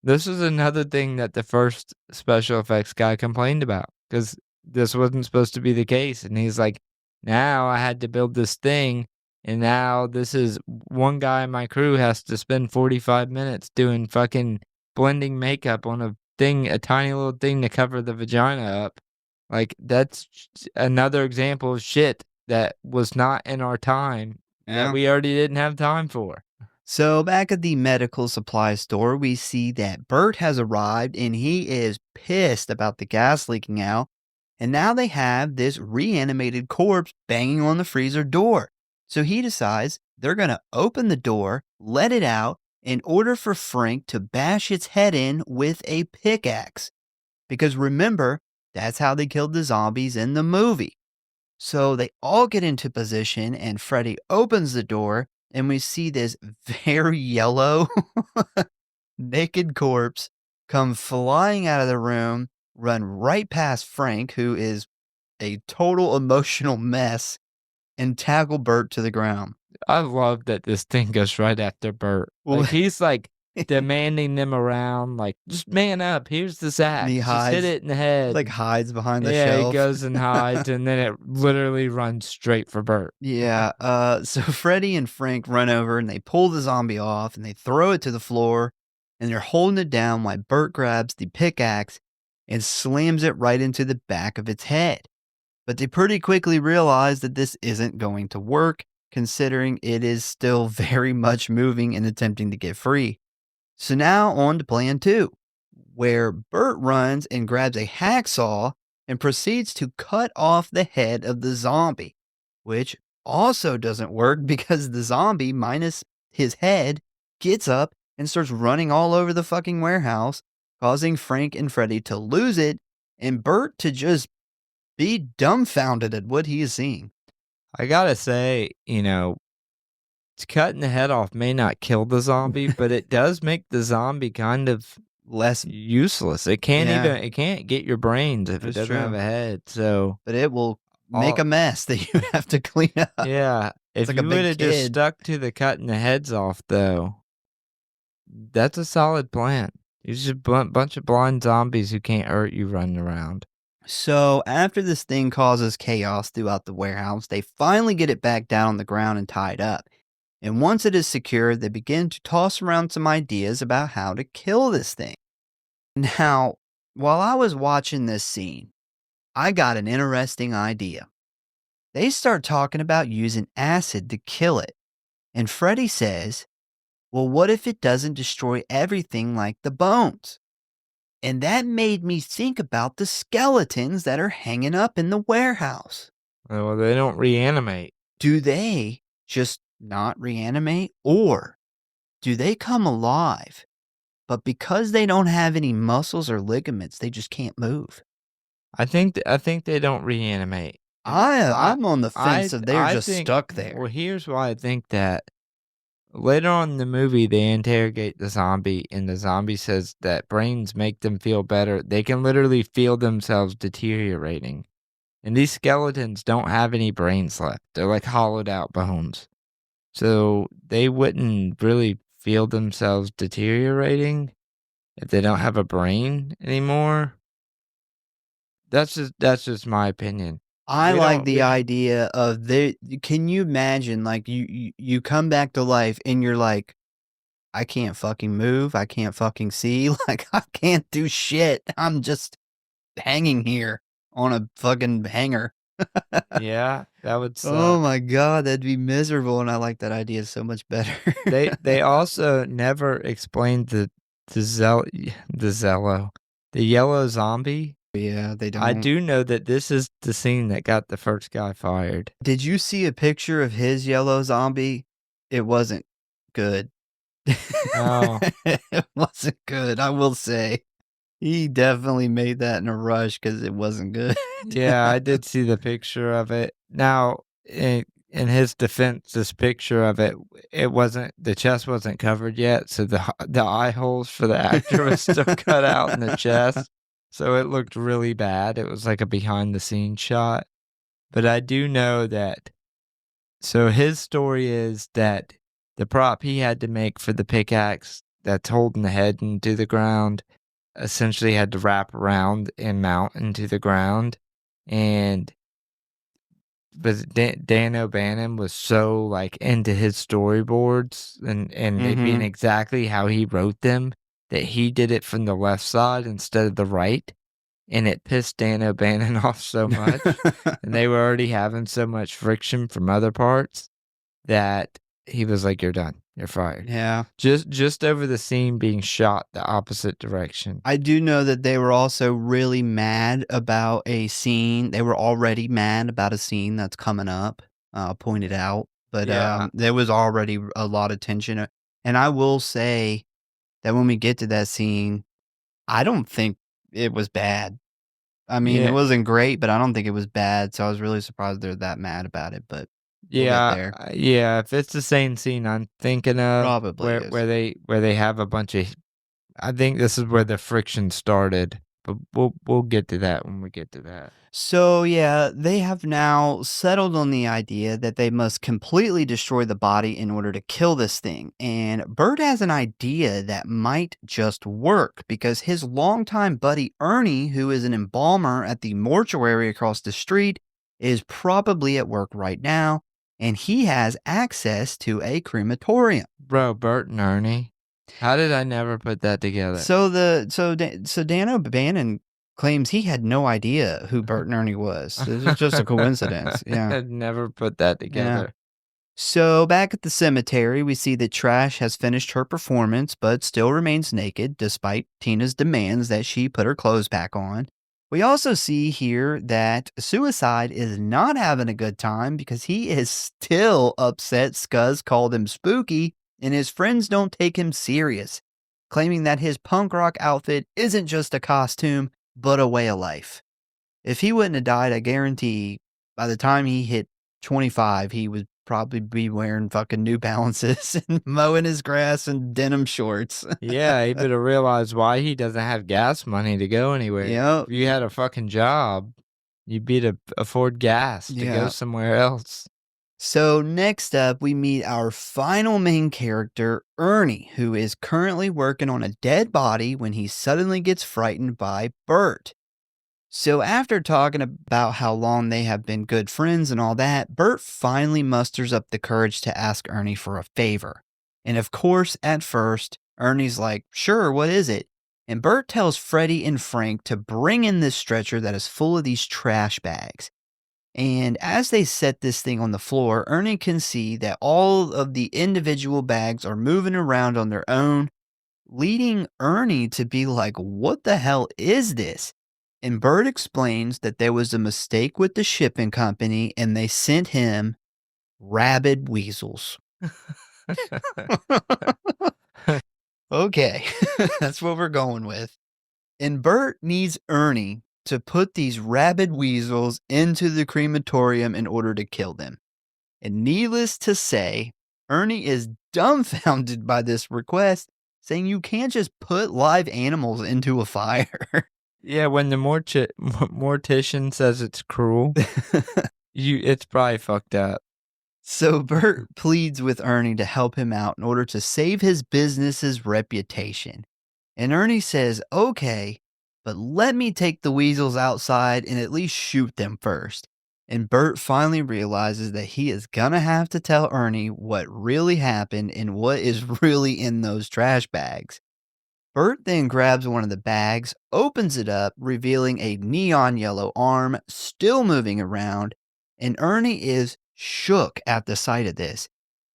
this is another thing that the first special effects guy complained about, because this wasn't supposed to be the case, and he's like, "Now I had to build this thing, and now this is one guy in my crew has to spend 45 minutes doing fucking blending makeup on a tiny little thing to cover the vagina up." Like, that's another example of shit that was not in our time that Yeah. we already didn't have time for. So back at the medical supply store, we see that Bert has arrived and he is pissed about the gas leaking out. And now they have this reanimated corpse banging on the freezer door. So he decides they're going to open the door, let it out, in order for Frank to bash its head in with a pickaxe. Because remember, that's how they killed the zombies in the movie. So they all get into position, and Freddy opens the door, and we see this very yellow, naked corpse come flying out of the room, run right past Frank, who is a total emotional mess, and tackle Bert to the ground. I love that this thing goes right after Bert. Well, Like, he's, like, demanding them around, like, "Just man up, here's the and he axe, just hit hides, it in the head." like hides behind the Yeah, he shelf. goes and hides, and then it literally runs straight for Bert. Yeah, so Freddy and Frank run over and they pull the zombie off and they throw it to the floor and they're holding it down while Bert grabs the pickaxe and slams it right into the back of its head. But they pretty quickly realize that this isn't going to work, considering it is still very much moving and attempting to get free. So now on to plan two, where Bert runs and grabs a hacksaw and proceeds to cut off the head of the zombie, which also doesn't work because the zombie, minus his head, gets up and starts running all over the fucking warehouse, causing Frank and Freddy to lose it and Bert to just be dumbfounded at what he is seeing. I gotta say, cutting the head off may not kill the zombie, but it does make the zombie kind of Less, useless. It can't get your brains if it That's doesn't have true. a head, so but it will make all a mess that you have to clean up. yeah, if like a you big would've just kid. stuck to the cutting the heads off, though, that's a solid plan. You just bunch of blind zombies who can't hurt you running around. So, after this thing causes chaos throughout the warehouse, they finally get it back down on the ground and tied up. And once it is secured, they begin to toss around some ideas about how to kill this thing. Now, while I was watching this scene, I got an interesting idea. They start talking about using acid to kill it. And Freddy says, well, what if it doesn't destroy everything like the bones? And that made me think about the skeletons that are hanging up in the warehouse. Well, they don't reanimate. Do they just not reanimate? Or do they come alive, but because they don't have any muscles or ligaments, they just can't move? I think they don't reanimate. I'm on the fence of they're I just think stuck there. Well, here's why I think that. Later on in the movie, they interrogate the zombie, and the zombie says that brains make them feel better. They can literally feel themselves deteriorating. And these skeletons don't have any brains left. They're like hollowed out bones. So they wouldn't really feel themselves deteriorating if they don't have a brain anymore. That's just my opinion. I We like don't the we idea of can you imagine like you come back to life and you're like, I can't fucking move, I can't fucking see, like I can't do shit. I'm just hanging here on a fucking hanger. Yeah, that would Oh suck. my god, that'd be miserable, and I like that idea so much better. They also never explained the the yellow zombie. Yeah, they I don't. do know that this is the scene that got the first guy fired. Did you see a picture of his yellow zombie? It wasn't good. Oh. It wasn't good, I will say. He definitely made that in a rush because it wasn't good. Yeah, I did see the picture of it. Now, in his defense, this picture of it, the chest wasn't covered yet, so the eye holes for the actor was still cut out in the chest, so it looked really bad. It was like a behind the scenes shot. But I do know that so his story is that the prop he had to make for the pickaxe that's holding the head into the ground essentially had to wrap around and mount into the ground, and but Dan O'Bannon was so, like, into his storyboards and it being exactly how he wrote them, that he did it from the left side instead of the right, and it pissed Dan O'Bannon off so much, and they were already having so much friction from other parts that he was like, "You're done. You're fired." Yeah. Just over the scene being shot the opposite direction. I do know that they were also really mad about a scene. They were already mad about a scene that's coming up, pointed out. But Yeah. there was already a lot of tension. And I will say that when we get to that scene, I don't think it was bad. I mean, Yeah. it wasn't great, but I don't think it was bad. So I was really surprised they're that mad about it. But we'll get Yeah, there. yeah, if it's the same scene I'm thinking of Probably is. where they have a bunch of I think this is where the friction started, but we'll get to that when we get to that. So, yeah, they have now settled on the idea that they must completely destroy the body in order to kill this thing. And Bert has an idea that might just work because his longtime buddy Ernie, who is an embalmer at the mortuary across the street, is probably at work right now, and he has access to a crematorium. Bro, Bert and Ernie. How did I never put that together? So Dan O'Bannon claims he had no idea who Bert and Ernie was. This is just a coincidence. Yeah. I'd never put that together. So back at the cemetery, we see that Trash has finished her performance, but still remains naked despite Tina's demands that she put her clothes back on. We also see here that Suicide is not having a good time because he is still upset Scuzz called him spooky and his friends don't take him serious, claiming that his punk rock outfit isn't just a costume, but a way of life. If he wouldn't have died, I guarantee by the time he hit 25, he would probably be wearing fucking New Balances and mowing his grass and denim shorts. Yeah, he better realize why he doesn't have gas money to go anywhere. Yep. If you had a fucking job, you'd be to afford gas to go Yeah. somewhere else. So next up, we meet our final main character, Ernie, who is currently working on a dead body when he suddenly gets frightened by Bert. So after talking about how long they have been good friends and all that, Bert finally musters up the courage to ask Ernie for a favor. And of course, at first, Ernie's like, sure, what is it? And Bert tells Freddie and Frank to bring in this stretcher that is full of these trash bags. And as they set this thing on the floor, Ernie can see that all of the individual bags are moving around on their own, leading Ernie to be like, what the hell is this? And Bert explains that there was a mistake with the shipping company and they sent him rabid weasels. Okay, that's what we're going with. And Bert needs Ernie to put these rabid weasels into the crematorium in order to kill them. And needless to say, Ernie is dumbfounded by this request, saying you can't just put live animals into a fire. Yeah, when the mortician says it's cruel, it's probably fucked up. So Bert pleads with Ernie to help him out in order to save his business's reputation. And Ernie says, okay, but let me take the weasels outside and at least shoot them first. And Bert finally realizes that he is gonna have to tell Ernie what really happened and what is really in those trash bags. Bert then grabs one of the bags, opens it up, revealing a neon yellow arm still moving around, and Ernie is shook at the sight of this.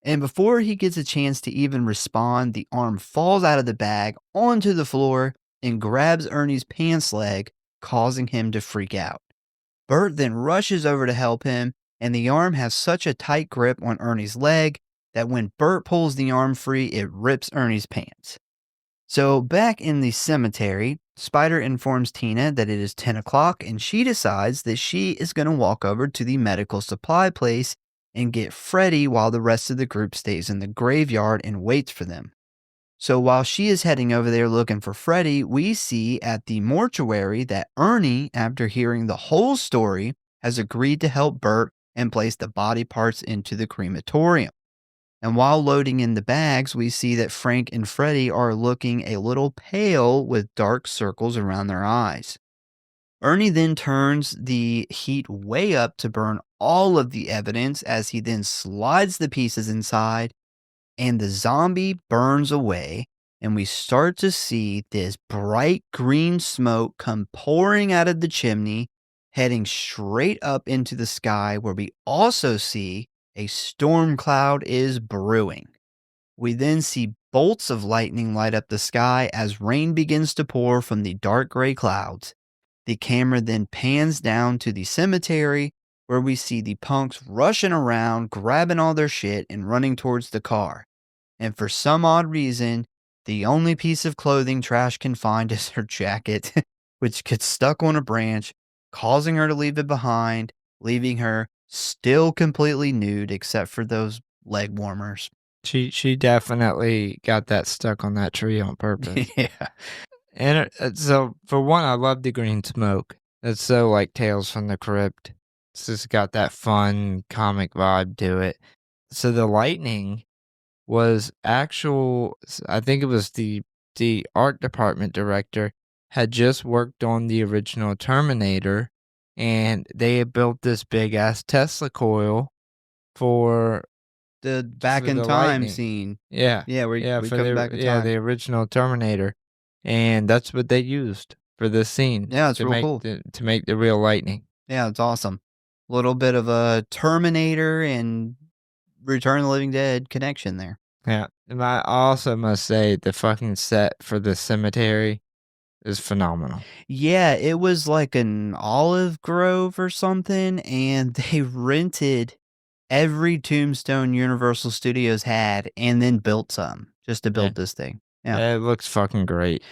And before he gets a chance to even respond, the arm falls out of the bag onto the floor and grabs Ernie's pants leg, causing him to freak out. Bert then rushes over to help him, and the arm has such a tight grip on Ernie's leg that when Bert pulls the arm free, it rips Ernie's pants. So back in the cemetery, Spider informs Tina that it is 10 o'clock and she decides that she is going to walk over to the medical supply place and get Freddy while the rest of the group stays in the graveyard and waits for them. So while she is heading over there looking for Freddy, we see at the mortuary that Ernie, after hearing the whole story, has agreed to help Bert and place the body parts into the crematorium. And while loading in the bags, we see that Frank and Freddy are looking a little pale with dark circles around their eyes. Ernie then turns the heat way up to burn all of the evidence as he then slides the pieces inside, and the zombie burns away, and we start to see this bright green smoke come pouring out of the chimney, heading straight up into the sky, where we also see a storm cloud is brewing. We then see bolts of lightning light up the sky as rain begins to pour from the dark gray clouds. The camera then pans down to the cemetery, where we see the punks rushing around, grabbing all their shit and running towards the car. And for some odd reason, the only piece of clothing Trash can find is her jacket, which gets stuck on a branch, causing her to leave it behind, leaving her still completely nude except for those leg warmers. She definitely got that stuck on that tree on purpose. Yeah. And so, for one, I love the green smoke. It's so like Tales from the Crypt. It's just got that fun comic vibe to it. So the lightning was I think it was the art department director had just worked on the original Terminator, and they had built this big ass Tesla coil for The back for in the time lightning. scene. Yeah. Yeah, we for come the back in time. the original Terminator. And that's what they used for this scene. Yeah, it's to real make cool. to make the real lightning. Yeah, it's awesome. Little bit of a Terminator and Return of the Living Dead connection there. Yeah. And I also must say the fucking set for the cemetery is phenomenal. Yeah, it was like an olive grove or something, and they rented every tombstone Universal Studios had and then built some just to build this thing. Yeah. It looks fucking great.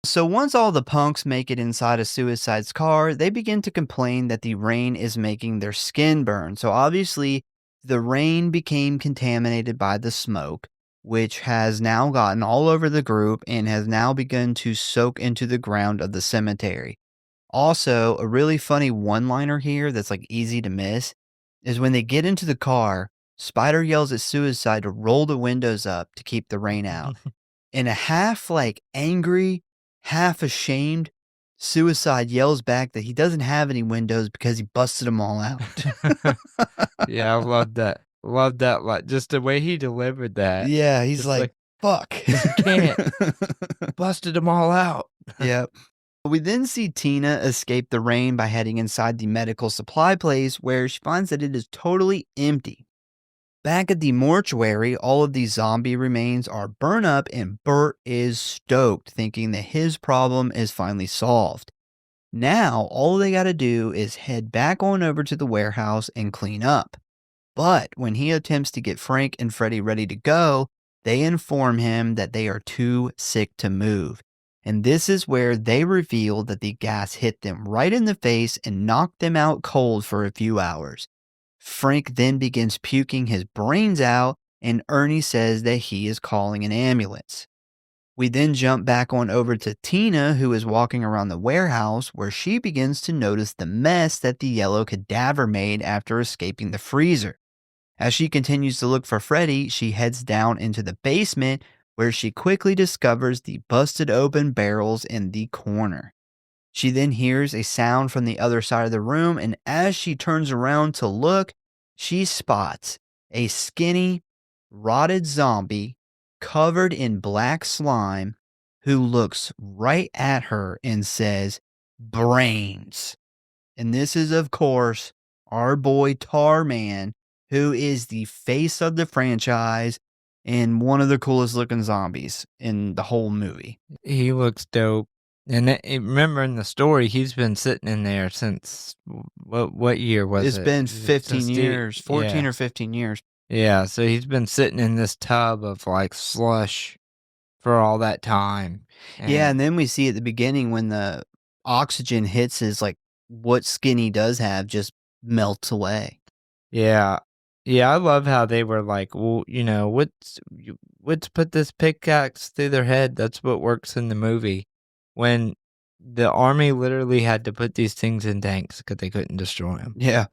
So once all the punks make it inside a Suicide's car, they begin to complain that the rain is making their skin burn. So obviously, the rain became contaminated by the smoke, which has now gotten all over the group and has now begun to soak into the ground of the cemetery. Also, a really funny one-liner here that's like easy to miss is when they get into the car, Spider yells at Suicide to roll the windows up to keep the rain out. In a half like angry, half ashamed, Suicide yells back that he doesn't have any windows because he busted them all out. Yeah, I love that. Love that. Like, just the way he delivered that. Yeah, he's Just like, fuck. you can't. Busted them all out. Yep. We then see Tina escape the rain by heading inside the medical supply place, where she finds that it is totally empty. Back at the mortuary, all of these zombie remains are burned up, and Bert is stoked, thinking that his problem is finally solved. Now, all they got to do is head back on over to the warehouse and clean up. But when he attempts to get Frank and Freddy ready to go, they inform him that they are too sick to move. And this is where they reveal that the gas hit them right in the face and knocked them out cold for a few hours. Frank then begins puking his brains out, and Ernie says that he is calling an ambulance. We then jump back on over to Tina, who is walking around the warehouse, where she begins to notice the mess that the yellow cadaver made after escaping the freezer. As she continues to look for Freddy, she heads down into the basement, where she quickly discovers the busted open barrels in the corner. She then hears a sound from the other side of the room, and as she turns around to look, she spots a skinny, rotted zombie covered in black slime who looks right at her and says, "Brains." And this is, of course, our boy Tarman, who is the face of the franchise and one of the coolest looking zombies in the whole movie. He looks dope. And remember in the story, he's been sitting in there since what year was it? It's been Is it 15 since years, 14 yeah. or 15 years. Yeah, so he's been sitting in this tub of like slush for all that time. Yeah, and then we see at the beginning when the oxygen hits his, like, what skin he does have just melts away. Yeah. Yeah, I love how they were like, "Well, let's put this pickaxe through their head." That's what works in the movie. When the army literally had to put these things in tanks because they couldn't destroy them. Yeah.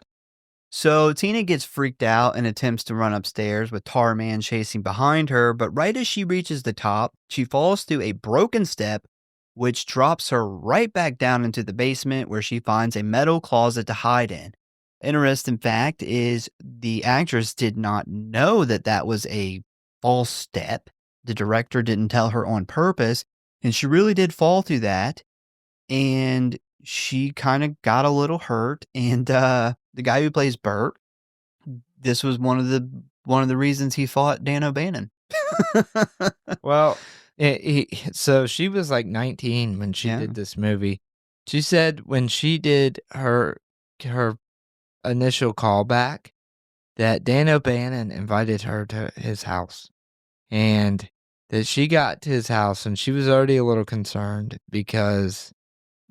So Tina gets freaked out and attempts to run upstairs with Tarman chasing behind her, but right as she reaches the top, she falls through a broken step, which drops her right back down into the basement where she finds a metal closet to hide in. Interesting fact is the actress did not know that that was a false step. The director didn't tell her on purpose, and she really did fall through that. And she kind of got a little hurt. And the guy who plays Bert, this was one of the reasons he fought Dan O'Bannon. Well, so she was like 19 when she Yeah. did this movie. She said when she did her initial callback that Dan O'Bannon invited her to his house, and that she got to his house and she was already a little concerned because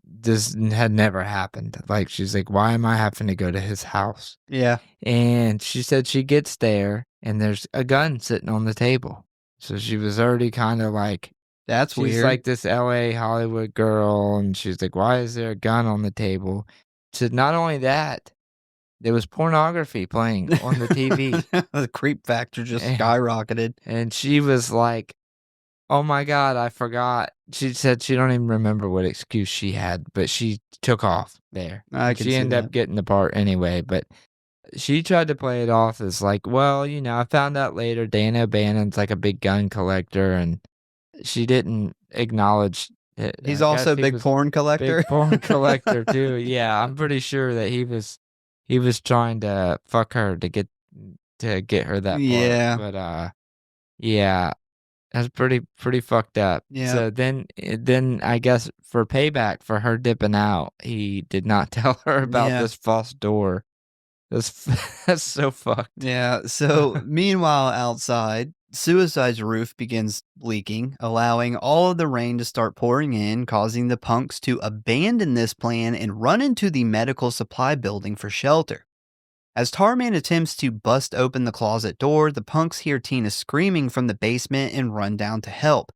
this had never happened. Like, she's like, "Why am I having to go to his house?" Yeah. And she said she gets there and there's a gun sitting on the table. So she was already kind of like, That's she's weird. like this LA Hollywood girl, and she's like, "Why is there a gun on the table?" So not only that, there was pornography playing on the TV. The creep factor just And- skyrocketed. And she was like, "Oh my God, I forgot." She said she don't even remember what excuse she had, but she took off there. I And can she see ended that. up getting the part anyway, but she tried to play it off as like, "Well, I found out later Dan O'Bannon's like a big gun collector," and she didn't acknowledge it. He's I also guess a he big was porn collector. big porn collector too. Yeah, I'm pretty sure that he was trying to fuck her to get her that Yeah. part. But yeah, that's pretty fucked up. Yeah. So then I guess for payback for her dipping out, he did not tell her about Yeah. this false door. That's so fucked. Yeah. So meanwhile, outside, Suicide's roof begins leaking, allowing all of the rain to start pouring in, causing the punks to abandon this plan and run into the medical supply building for shelter. As Tarman attempts to bust open the closet door, the punks hear Tina screaming from the basement and run down to help.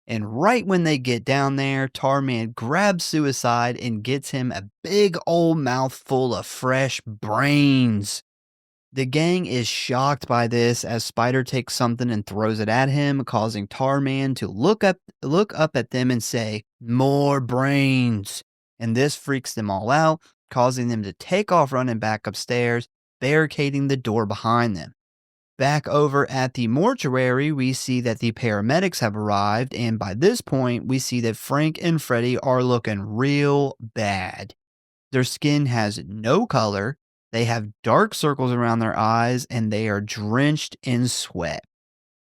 And right when they get down there, Tarman grabs Suicide and gets him a big old mouthful of fresh brains. The gang is shocked by this as Spider takes something and throws it at him, causing Tarman to look up at them and say, "More brains." And this freaks them all out, causing them to take off running back upstairs, barricading the door behind them. Back over at the mortuary, we see that the paramedics have arrived, and by this point, we see that Frank and Freddy are looking real bad. Their skin has no color, they have dark circles around their eyes, and they are drenched in sweat.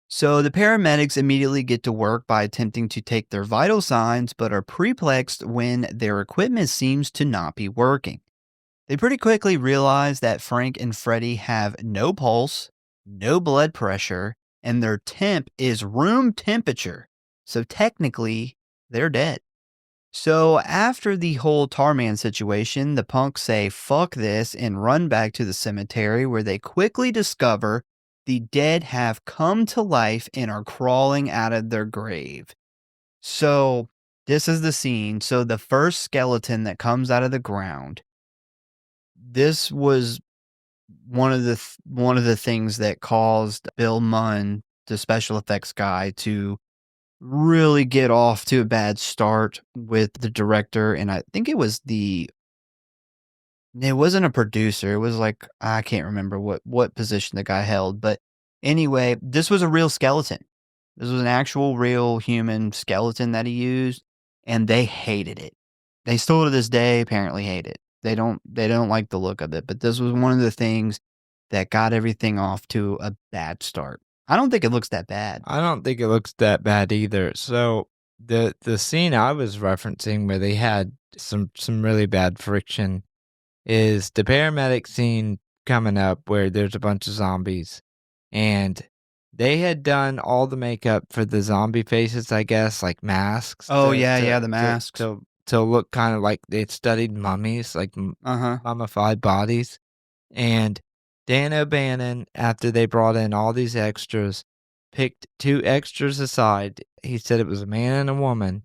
So the paramedics immediately get to work by attempting to take their vital signs, but are perplexed when their equipment seems to not be working. They pretty quickly realize that Frank and Freddy have no pulse, no blood pressure, and their temp is room temperature. So technically, they're dead. So after the whole Tarman situation, the punks say fuck this and run back to the cemetery where they quickly discover the dead have come to life and are crawling out of their grave. So this is the scene. So the first skeleton that comes out of the ground, this was one of the things that caused Bill Munn, the special effects guy, to really get off to a bad start with the director. And I think it wasn't a producer. It was like, I can't remember what position the guy held. But anyway, this was a real skeleton. This was an actual real human skeleton that he used, and they hated it. They still to this day apparently hate it. They don't like the look of it, but this was one of the things that got everything off to a bad start. I don't think it looks that bad. I don't think it looks that bad either. So the scene I was referencing where they had some really bad friction is the paramedic scene coming up where there's a bunch of zombies, and they had done all the makeup for the zombie faces, I guess, like masks. Oh, yeah, the masks. To look kind of like they'd studied mummies, like Uh-huh. mummified bodies. And Dan O'Bannon, after they brought in all these extras, picked 2 extras aside. He said it was a man and a woman,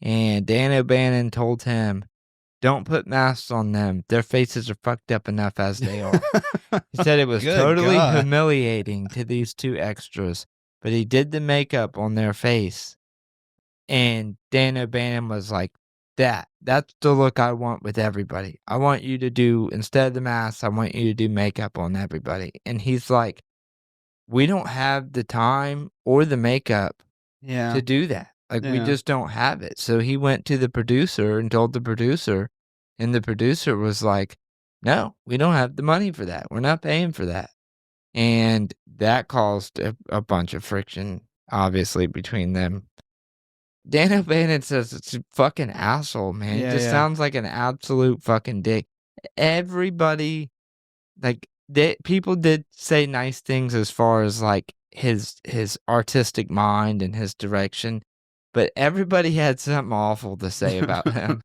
and Dan O'Bannon told him, "Don't put masks on them. Their faces are fucked up enough as they are." He said it was Good totally God. humiliating to these 2 extras, but he did the makeup on their face, and Dan O'Bannon was like, That's the look I want with everybody. I want you to do instead of the mask, I want you to do makeup on everybody." And he's like, "We don't have the time or the makeup Yeah. to do that. Like, we Yeah. just don't have it." So he went to the producer and told the producer, and the producer was like, "No, we don't have the money for that. We're not paying for that." And that caused a bunch of friction, obviously, between them. Dan O'Bannon says it's a fucking asshole, man. He Yeah, just yeah. sounds like an absolute fucking dick. Everybody, like, people did say nice things as far as, like, his artistic mind and his direction, but everybody had something awful to say about him.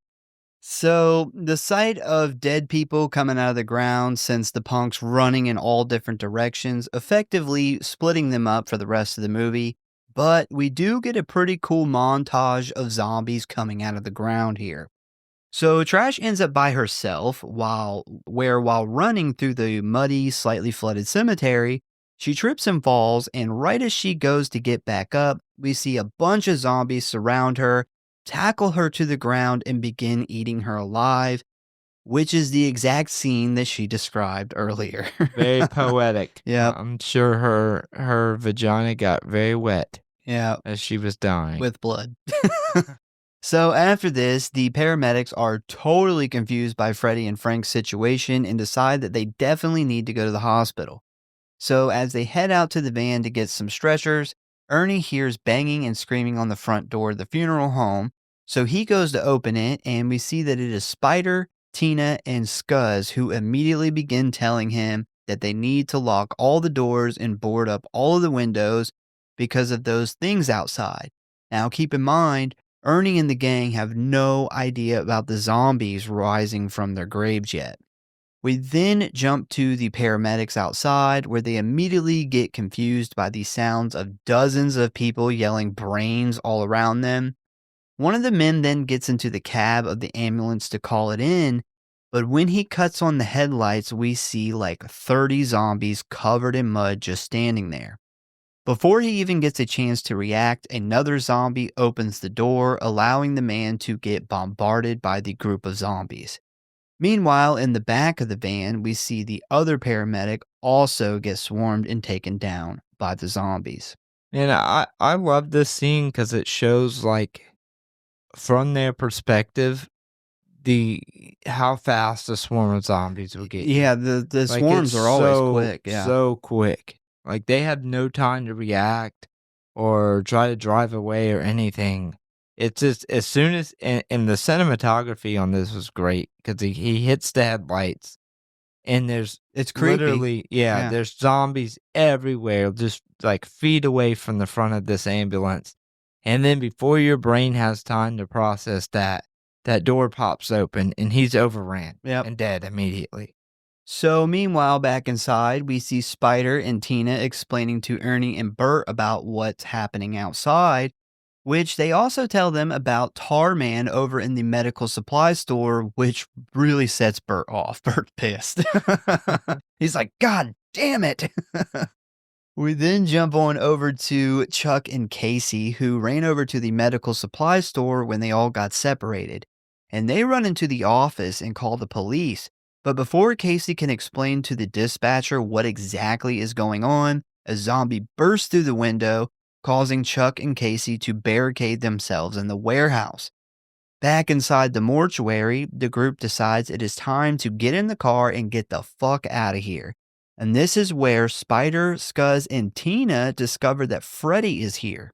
So, the sight of dead people coming out of the ground sends the punks running in all different directions, effectively splitting them up for the rest of the movie. But we do get a pretty cool montage of zombies coming out of the ground here. So Trash ends up by herself while running through the muddy, slightly flooded cemetery, she trips and falls, and right as she goes to get back up, we see a bunch of zombies surround her, tackle her to the ground, and begin eating her alive, which is the exact scene that she described earlier. Very poetic. Yep. I'm sure her vagina got very wet Yeah, as she was dying. with blood. So after this, the paramedics are totally confused by Freddie and Frank's situation and decide that they definitely need to go to the hospital. So as they head out to the van to get some stretchers, Ernie hears banging and screaming on the front door of the funeral home. So he goes to open it, and we see that it is Spider, Tina, and Scuzz who immediately begin telling him that they need to lock all the doors and board up all of the windows because of those things outside. Now keep in mind, Ernie and the gang have no idea about the zombies rising from their graves yet. We then jump to the paramedics outside, where they immediately get confused by the sounds of dozens of people yelling brains all around them. One of the men then gets into the cab of the ambulance to call it in, but when he cuts on the headlights, we see like 30 zombies covered in mud just standing there. Before he even gets a chance to react, another zombie opens the door, allowing the man to get bombarded by the group of zombies. Meanwhile, in the back of the van, we see the other paramedic also get swarmed and taken down by the zombies. And I love this scene because it shows, like, from their perspective, how fast a swarm of zombies will get you. Yeah, the Like, swarms it's are always so, quick. Yeah. so quick. Like, they have no time to react or try to drive away or anything. It's just as soon as and the cinematography on this was great because he hits the headlights and there's It's creepy. literally Yeah. there's zombies everywhere, just like feet away from the front of this ambulance. And then before your brain has time to process that door pops open and he's overran Yep. and dead immediately. So, meanwhile, back inside, we see Spider and Tina explaining to Ernie and Bert about what's happening outside, which they also tell them about Tarman over in the medical supply store, which really sets Bert off. Bert's pissed. He's like, God damn it. We then jump on over to Chuck and Casey, who ran over to the medical supply store when they all got separated. And they run into the office and call the police. But before Casey can explain to the dispatcher what exactly is going on, a zombie bursts through the window, causing Chuck and Casey to barricade themselves in the warehouse. Back inside the mortuary, the group decides it is time to get in the car and get the fuck out of here. And this is where Spider, Scuzz, and Tina discover that Freddy is here.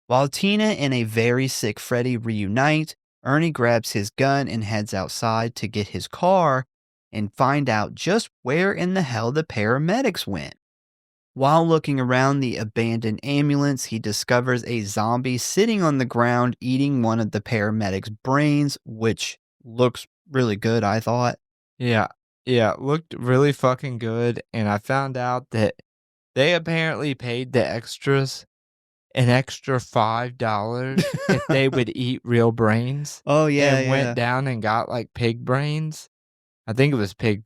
While Tina and a very sick Freddy reunite, Ernie grabs his gun and heads outside to get his car and find out just where in the hell the paramedics went. While looking around the abandoned ambulance, he discovers a zombie sitting on the ground eating one of the paramedics' brains, which looks really good, I thought. Yeah. Yeah, it looked really fucking good, and I found out that they apparently paid the extras an extra $5 if they would eat real brains Oh, yeah, and went yeah. down and got, like, pig brains. I think it was pig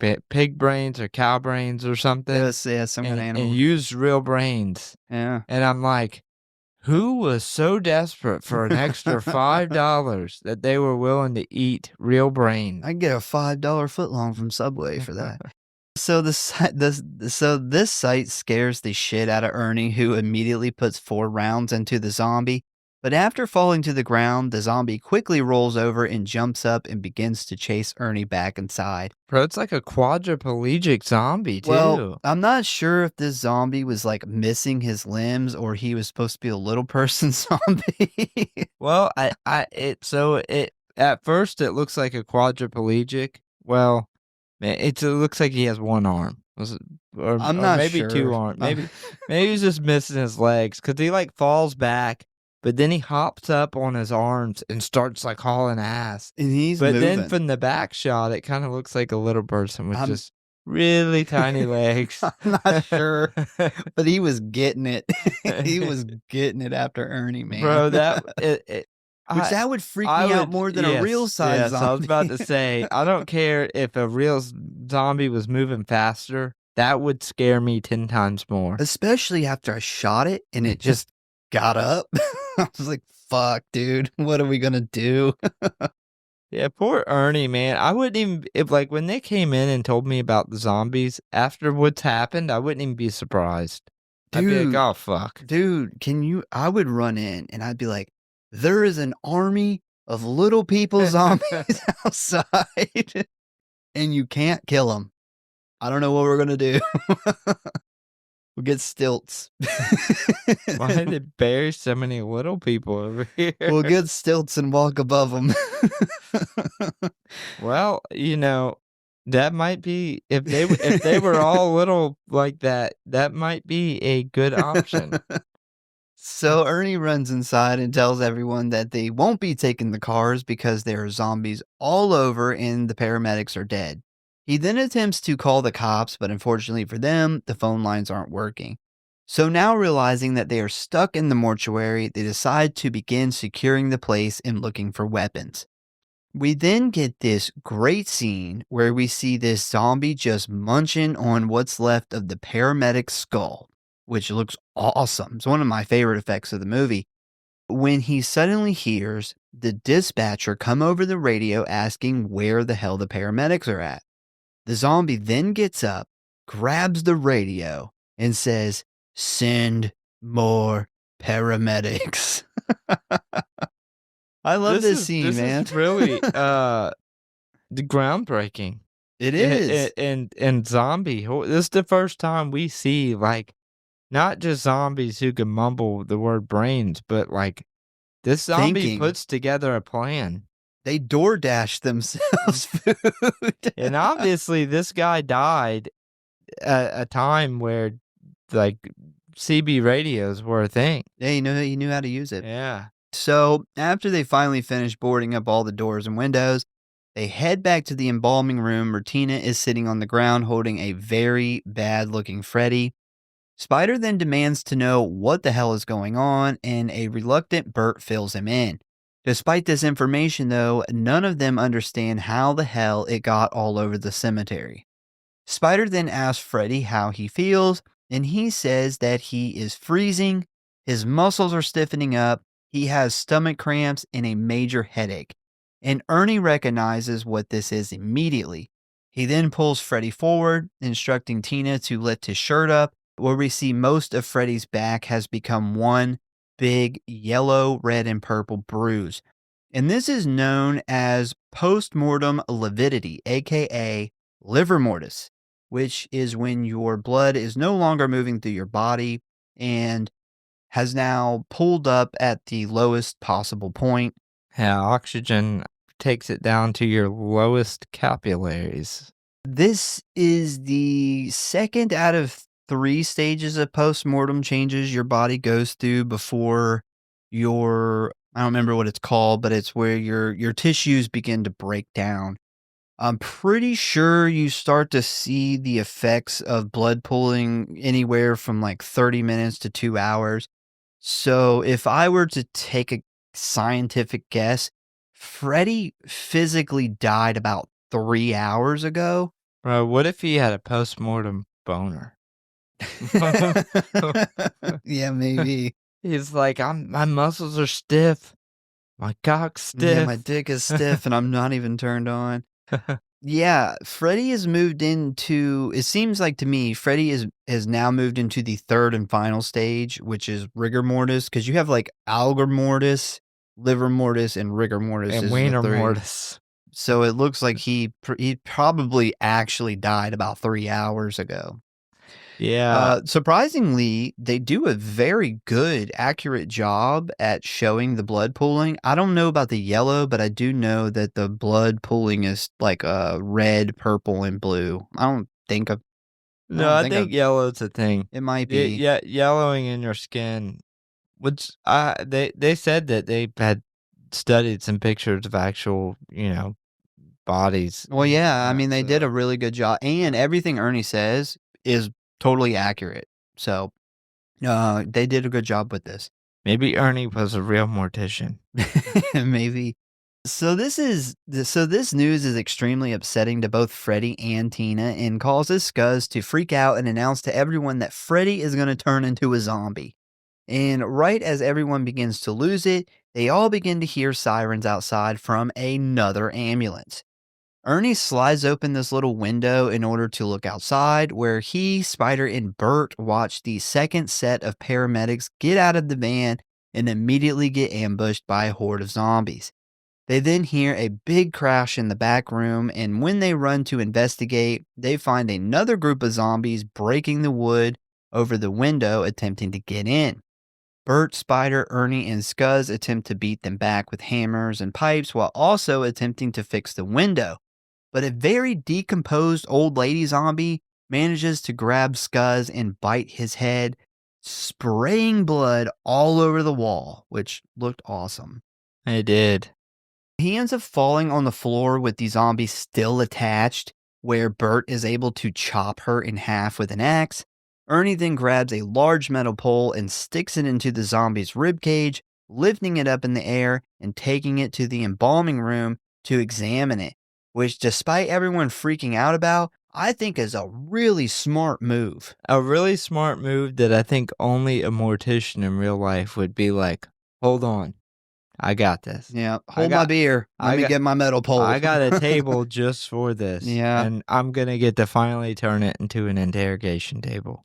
brains or cow brains or It something, was, yeah, some kind of and animal. used real brains, Yeah. and I'm like, "Who was so desperate for an extra $5 that they were willing to eat real brain?" I can get a $5 footlong from Subway for that. So this sight scares the shit out of Ernie, who immediately puts 4 rounds into the zombie. But after falling to the ground, the zombie quickly rolls over and jumps up and begins to chase Ernie back inside. Bro, it's like a quadriplegic zombie Well, too. I'm not sure if this zombie was like missing his limbs or he was supposed to be a little person zombie. Well, it at first it looks like a quadriplegic. Well, it looks like he has 1 arm. Was it I'm or not maybe 2 sure. arms. Maybe he's just missing his legs because he, like, falls back, but then he hops up on his arms and starts, like, hauling ass. And he's But then moving. from the back shot, it kinda looks like a little person with I'm just really tiny legs. I'm not sure, but he was getting it. He was getting it after Ernie, man. Bro, Which that would freak I me out would more than a real size yes, zombie. I was about to say, I don't care if a real zombie was moving faster, that would scare me 10 times more. Especially after I shot it and it just got up. I was like, fuck, dude, what are we gonna do? Yeah, poor Ernie, man. I wouldn't even if, like, when they came in and told me about the zombies, after what's happened, I wouldn't even be surprised. I'd be like, Dude, "Oh, fuck." dude, I would run in and I'd be like, there is an army of little people zombies outside and you can't kill them. I don't know what we're gonna do. We'll get stilts. Why did they bury so many little people over here? We'll get stilts and walk above them. Well, that might be if they were all little like that, that might be a good option. So Ernie runs inside and tells everyone that they won't be taking the cars because there are zombies all over and the paramedics are dead. He then attempts to call the cops, but unfortunately for them, the phone lines aren't working. So now realizing that they are stuck in the mortuary, they decide to begin securing the place and looking for weapons. We then get this great scene where we see this zombie just munching on what's left of the paramedic's skull, which looks awesome. It's one of my favorite effects of the movie. When he suddenly hears the dispatcher come over the radio asking where the hell the paramedics are at. The zombie then gets up, grabs the radio, and says, "Send more paramedics." I love this scene, man. This is really the groundbreaking. It is. And this is the first time we see, like, not just zombies who can mumble the word brains, but, like, this zombie Thinking. puts together a plan. They DoorDash themselves food. And obviously, this guy died at a time where, like, CB radios were a thing. Yeah, he knew how to use it. Yeah. So after they finally finish boarding up all the doors and windows, they head back to the embalming room where Tina is sitting on the ground holding a very bad-looking Freddy. Spider then demands to know what the hell is going on, and a reluctant Bert fills him in. Despite this information, though, none of them understand how the hell it got all over the cemetery. Spider then asks Freddy how he feels, and he says that he is freezing, his muscles are stiffening up, he has stomach cramps, and a major headache. And Ernie recognizes what this is immediately. He then pulls Freddy forward, instructing Tina to lift his shirt up, where we see most of Freddy's back has become one big yellow, red, and purple bruise. And this is known as postmortem lividity, aka liver mortis, which is when your blood is no longer moving through your body and has now pulled up at the lowest possible point. Yeah, oxygen takes it down to your lowest capillaries. This is the second out of 3 stages of postmortem changes your body goes through before I don't remember what it's called, but it's where your tissues begin to break down. I'm pretty sure you start to see the effects of blood pooling anywhere from like 30 minutes to 2 hours. So if I were to take a scientific guess, Freddy physically died about 3 hours ago. Bro, what if he had a postmortem boner? Yeah, maybe. He's like, my muscles are stiff. My cock's Yeah, my stiff. dick is stiff and I'm not even turned on. Yeah, Freddy has moved into, it seems like to me, Freddy has now moved into the third and final stage, which is rigor mortis, because you have like algor mortis, liver mortis, and rigor mortis And is the wiener three. mortis. So it looks like he probably actually died about 3 hours ago. Yeah. Surprisingly, they do a very good, accurate job at showing the blood pooling. I don't know about the yellow, but I do know that the blood pooling is like red, purple, and blue. I No, don't I think think yellow's a thing. it might be. Yeah, yellowing in your skin. Which they said that they had studied some pictures of actual, bodies. Well, And yeah, I that, mean, they did a so really good job, and everything Ernie says is totally accurate. So, they did a good job with this. maybe Ernie was a real mortician. Maybe. So this news is extremely upsetting to both Freddy and Tina and causes Scuzz to freak out and announce to everyone that Freddy is going to turn into a zombie. And right as everyone begins to lose it, they all begin to hear sirens outside from another ambulance. Ernie slides open this little window in order to look outside, where he, Spider, and Bert watch the second set of paramedics get out of the van and immediately get ambushed by a horde of zombies. They then hear a big crash in the back room, and when they run to investigate, they find another group of zombies breaking the wood over the window, attempting to get in. Bert, Spider, Ernie, and Scuzz attempt to beat them back with hammers and pipes while also attempting to fix the window. But a very decomposed old lady zombie manages to grab Scuzz and bite his head, spraying blood all over the wall, which looked awesome. It did. He ends up falling on the floor with the zombie still attached, where Bert is able to chop her in half with an axe. Ernie then grabs a large metal pole and sticks it into the zombie's ribcage, lifting it up in the air and taking it to the embalming room to examine it, which, despite everyone freaking out about, I think is a really smart move. A really smart move that I think only a mortician in real life would be like, hold on, I got this. Yeah, hold my beer. Let me get my metal pole. I got a table just for this. Yeah. And I'm going to get to finally turn it into an interrogation table.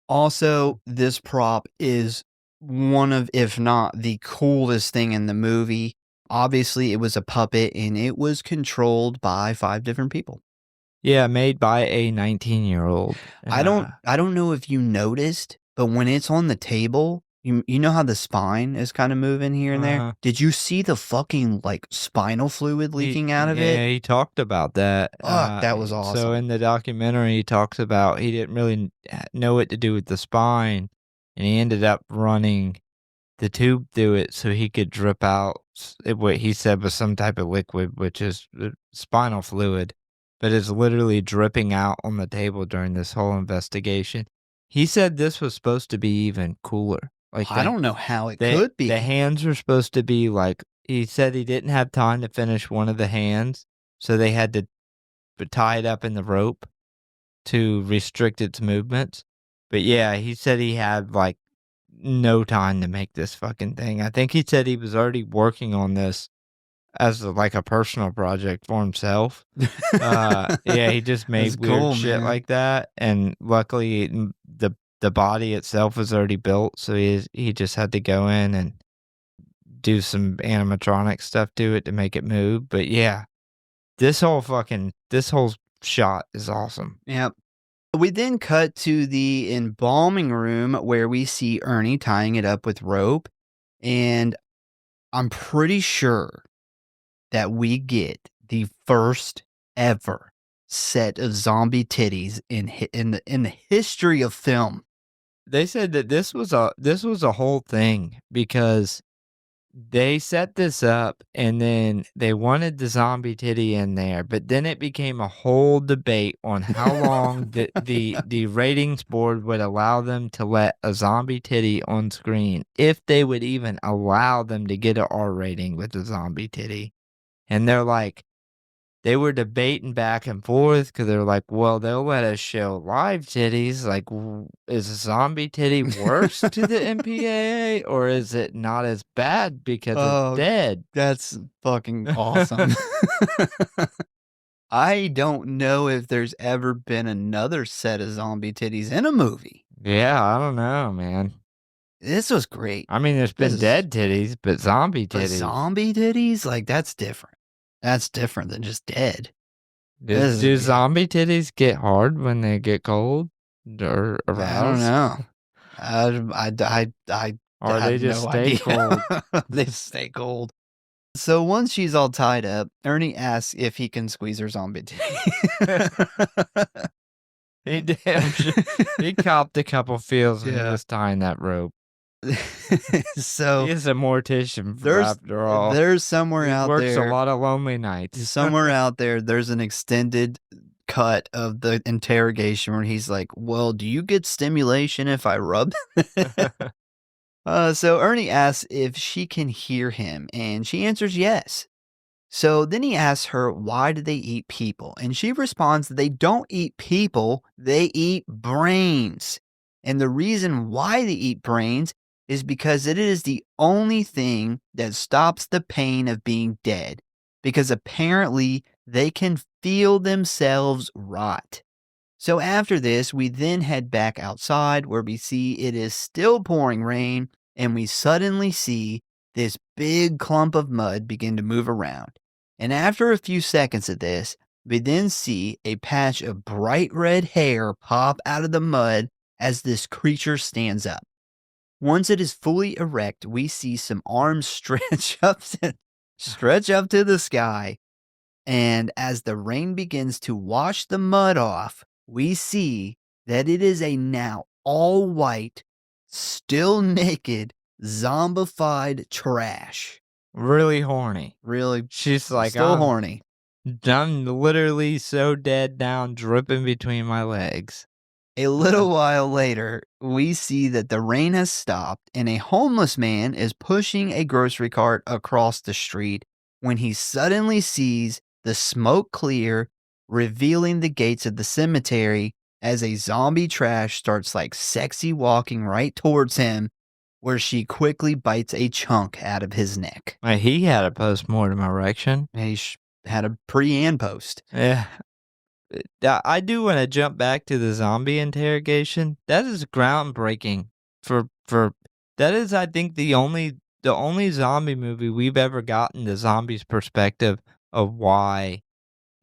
Also, this prop is one of, if not the coolest thing in the movie. Obviously, it was a puppet and it was controlled by 5 different people. Yeah, made by a 19-year-old. I don't know if you noticed, but when it's on the table, you know how the spine is kind of moving here and there? Did you see the fucking like spinal fluid leaking out of it? Yeah, he talked about that. That was awesome. So in the documentary, he talks about he didn't really know what to do with the spine, and he ended up running the tube through it so he could drip out what he said was some type of liquid, which is spinal fluid, but it's literally dripping out on the table during this whole investigation. He said this was supposed to be even cooler. Like I don't know how it could be. The hands were supposed to be like, he said he didn't have time to finish one of the hands, so they had to tie it up in the rope to restrict its movements. But yeah, he said he had like no time to make this fucking thing. I think he said he was already working on this as like a personal project for himself. Yeah, he just made weird shit like that, and luckily the body itself was already built, so he just had to go in and do some animatronic stuff to it to make it move. But yeah, this whole shot is awesome. Yep. We then cut to the embalming room where we see Ernie tying it up with rope, and I'm pretty sure that we get the first ever set of zombie titties in the history of film. They said that this was a whole thing because they set this up, and then they wanted the zombie titty in there, but then it became a whole debate on how long the ratings board would allow them to let a zombie titty on screen, if they would even allow them to get an R rating with the zombie titty. And they were debating back and forth because they're like, well, they'll let us show live titties. Like, is a zombie titty worse to the MPAA, or is it not as bad because it's Oh, dead? that's fucking awesome. I don't know if there's ever been another set of zombie titties in a movie. Yeah, I don't know, man. This was great. I mean, there's been This is- dead titties, but zombie But titties. zombie titties? Like, that's different. That's different than just dead. This is Do good. zombie titties get hard when they get cold or I don't aroused? know. I Or have they just no stay idea. cold? They stay cold. So once she's all tied up, Ernie asks if he can squeeze her zombie titty. He damn sure. He copped a couple feels when he Yeah. was tying that rope. So He is a mortician there's after all. there's somewhere He out works there. a lot of lonely nights. Somewhere out there, there's an extended cut of the interrogation where he's like, "Well, do you get stimulation if I rub?" So Ernie asks if she can hear him, and she answers yes. So then he asks her, why do they eat people? And she responds that they don't eat people, they eat brains. And the reason why they eat brains is because it is the only thing that stops the pain of being dead. Because apparently they can feel themselves rot. So after this, we then head back outside where we see it is still pouring rain, and we suddenly see this big clump of mud begin to move around. And after a few seconds of this, we then see a patch of bright red hair pop out of the mud as this creature stands up. Once it is fully erect, we see some arms stretch up to the sky. And as the rain begins to wash the mud off, we see that it is a now all white, still naked, zombified trash. Really horny. Really, She's like, still I'm horny. literally so dead down, dripping between my legs. A little while later, we see that the rain has stopped and a homeless man is pushing a grocery cart across the street when he suddenly sees the smoke clear, revealing the gates of the cemetery as a zombie trash starts like sexy walking right towards him, where she quickly bites a chunk out of his neck. He had a post-mortem erection. He had a pre and post. Yeah. I do want to jump back to the zombie interrogation. That is groundbreaking for that is, I think, the only zombie movie we've ever gotten the zombies' perspective of why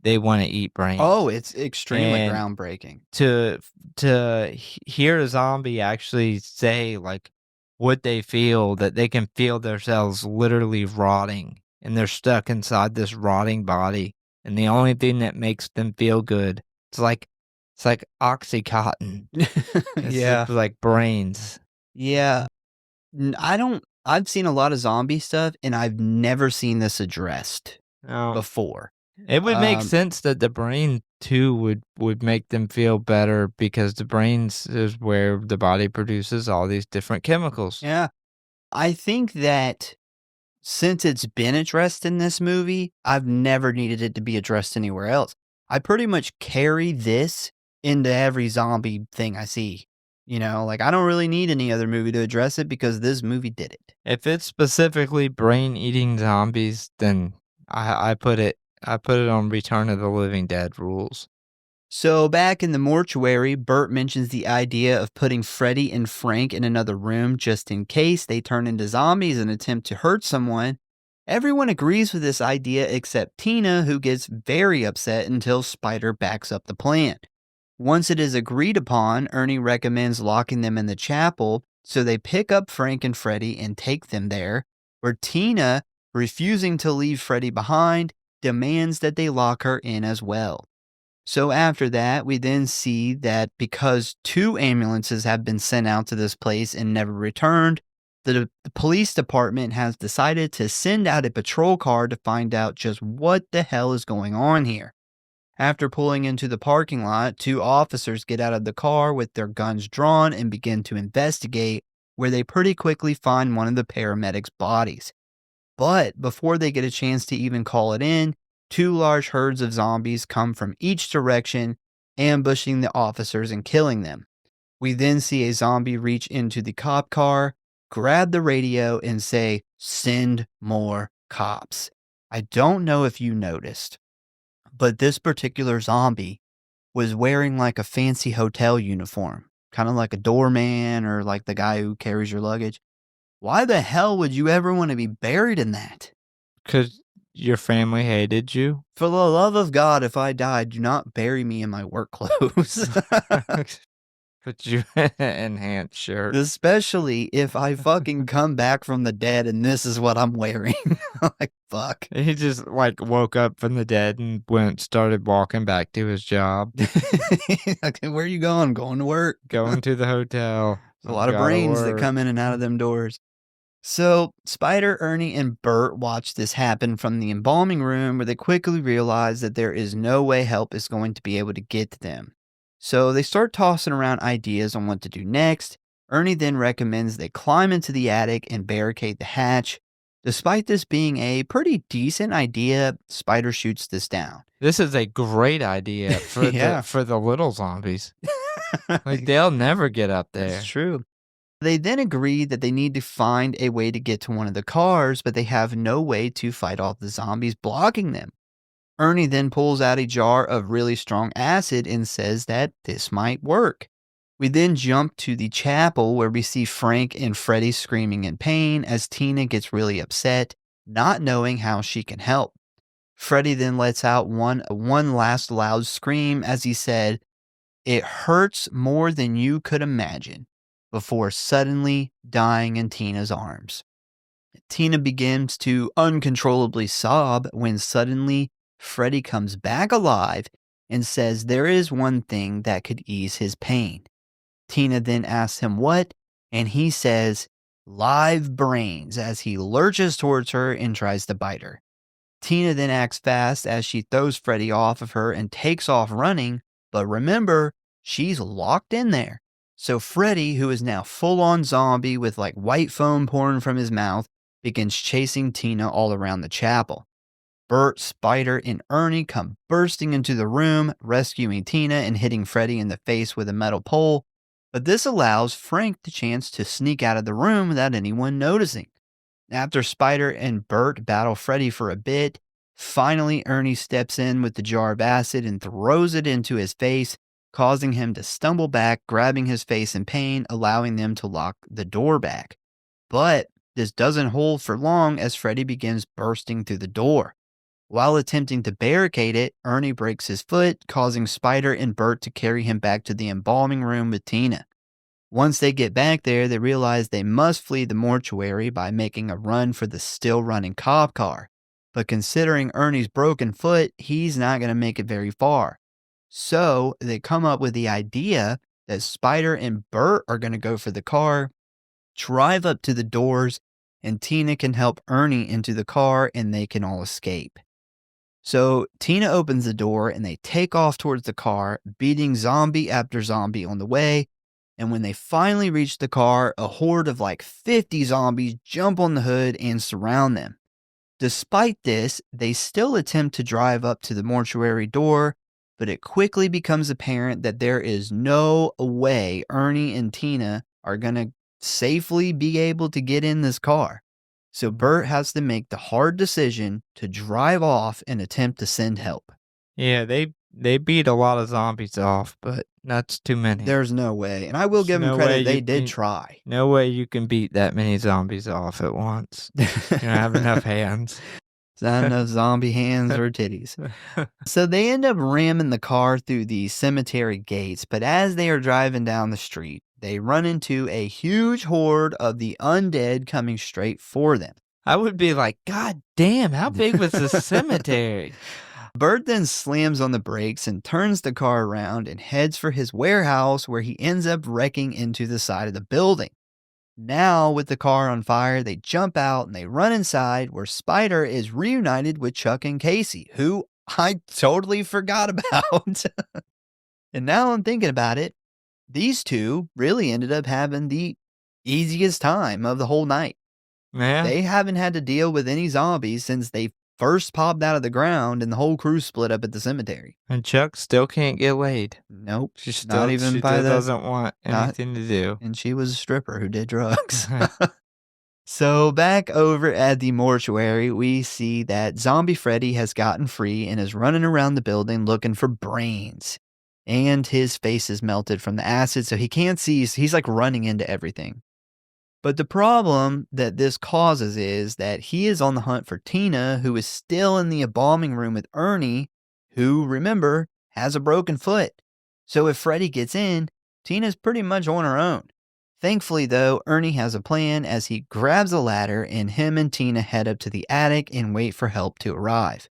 they want to eat brains. Oh, it's extremely And groundbreaking. To hear a zombie actually say like what they feel, that they can feel themselves literally rotting and they're stuck inside this rotting body, and the only thing that makes them feel good, it's like Oxycontin. Yeah. It's like brains. Yeah. I've seen a lot of zombie stuff and I've never seen this addressed No. before. It would make Um, sense that the brain too would make them feel better, because the brains is where the body produces all these different chemicals. Yeah. I think that since it's been addressed in this movie, I've never needed it to be addressed anywhere else. I pretty much carry this into every zombie thing I see. You know, like I don't really need any other movie to address it because this movie did it. If it's specifically brain eating zombies, then I put it on Return of the Living Dead rules. So back in the mortuary, Bert mentions the idea of putting Freddy and Frank in another room just in case they turn into zombies and attempt to hurt someone. Everyone agrees with this idea except Tina, who gets very upset until Spider backs up the plan. Once it is agreed upon, Ernie recommends locking them in the chapel, so they pick up Frank and Freddy and take them there, where Tina, refusing to leave Freddy behind, demands that they lock her in as well. So after that, we then see that because 2 ambulances have been sent out to this place and never returned, The police department has decided to send out a patrol car to find out just what the hell is going on here. After pulling into the parking lot, 2 officers get out of the car with their guns drawn and begin to investigate, where they pretty quickly find one of the paramedics' bodies. But before they get a chance to even call it in, 2 large herds of zombies come from each direction, ambushing the officers and killing them. We then see a zombie reach into the cop car, grab the radio, and say, "Send more cops." I don't know if you noticed, but this particular zombie was wearing like a fancy hotel uniform, kind of like a doorman or like the guy who carries your luggage. Why the hell would you ever want to be buried in that? Because your family hated you? For the love of God, if I die, do not bury me in my work clothes. Put you in an enhanced shirt. Especially if I fucking come back from the dead and this is what I'm wearing. Like, fuck. He just, like, woke up from the dead and started walking back to his job. Like, where are you going? Going to work. Going to the hotel. There's a lot of brains that come in and out of them doors. So, Spider, Ernie, and Bert watch this happen from the embalming room, where they quickly realize that there is no way help is going to be able to get to them. So they start tossing around ideas on what to do next. Ernie then recommends they climb into the attic and barricade the hatch. Despite this being a pretty decent idea, Spider shoots this down. This is a great idea for for the little zombies. Like, they'll never get up there. That's true. They then agree that they need to find a way to get to one of the cars, but they have no way to fight off the zombies blocking them. Ernie then pulls out a jar of really strong acid and says that this might work. We then jump to the chapel, where we see Frank and Freddy screaming in pain as Tina gets really upset, not knowing how she can help. Freddy then lets out one last loud scream as he said, "It hurts more than you could imagine," before suddenly dying in Tina's arms. Tina begins to uncontrollably sob when suddenly Freddy comes back alive and says there is one thing that could ease his pain. Tina then asks him what, and he says, "Live brains," as he lurches towards her and tries to bite her. Tina then acts fast as she throws Freddy off of her and takes off running, but remember, she's locked in there. So Freddy, who is now full-on zombie with like white foam pouring from his mouth, begins chasing Tina all around the chapel. Bert, Spider, and Ernie come bursting into the room, rescuing Tina and hitting Freddy in the face with a metal pole, but this allows Frank the chance to sneak out of the room without anyone noticing. After Spider and Bert battle Freddy for a bit, finally Ernie steps in with the jar of acid and throws it into his face, causing him to stumble back, grabbing his face in pain, allowing them to lock the door back. But this doesn't hold for long as Freddy begins bursting through the door. While attempting to barricade it, Ernie breaks his foot, causing Spider and Bert to carry him back to the embalming room with Tina. Once they get back there, they realize they must flee the mortuary by making a run for the still running cop car. But considering Ernie's broken foot, he's not going to make it very far. So they come up with the idea that Spider and Bert are going to go for the car, drive up to the doors, and Tina can help Ernie into the car and they can all escape. So Tina opens the door and they take off towards the car, beating zombie after zombie on the way. And when they finally reach the car, a horde of like 50 zombies jump on the hood and surround them. Despite this, they still attempt to drive up to the mortuary door, but it quickly becomes apparent that there is no way Ernie and Tina are going to safely be able to get in this car. So Bert has to make the hard decision to drive off and attempt to send help. Yeah, they beat a lot of zombies off, but that's too many. There's no way. And I will give them credit, they did try. No way you can beat that many zombies off at once. You don't have enough hands. Not enough zombie hands or titties. So they end up ramming the car through the cemetery gates, but as they are driving down the street, they run into a huge horde of the undead coming straight for them. I would be like, God damn, how big was the cemetery? Bert then slams on the brakes and turns the car around and heads for his warehouse, where he ends up wrecking into the side of the building. Now, with the car on fire, they jump out and they run inside where Spider is reunited with Chuck and Casey, who I totally forgot about. And now I'm thinking about it, these two really ended up having the easiest time of the whole night. Yeah. They haven't had to deal with any zombies since they first popped out of the ground and the whole crew split up at the cemetery. And Chuck still can't get laid. Nope. She Not still, even she by still the. doesn't want not- anything to do. And she was a stripper who did drugs. So back over at the mortuary, we see that Zombie Freddy has gotten free and is running around the building looking for brains. And his face is melted from the acid, so he can't see. He's like running into everything. But the problem that this causes is that he is on the hunt for Tina, who is still in the embalming room with Ernie, who, remember, has a broken foot. So if Freddy gets in, Tina's pretty much on her own. Thankfully, though, Ernie has a plan as he grabs a ladder and him and Tina head up to the attic and wait for help to arrive.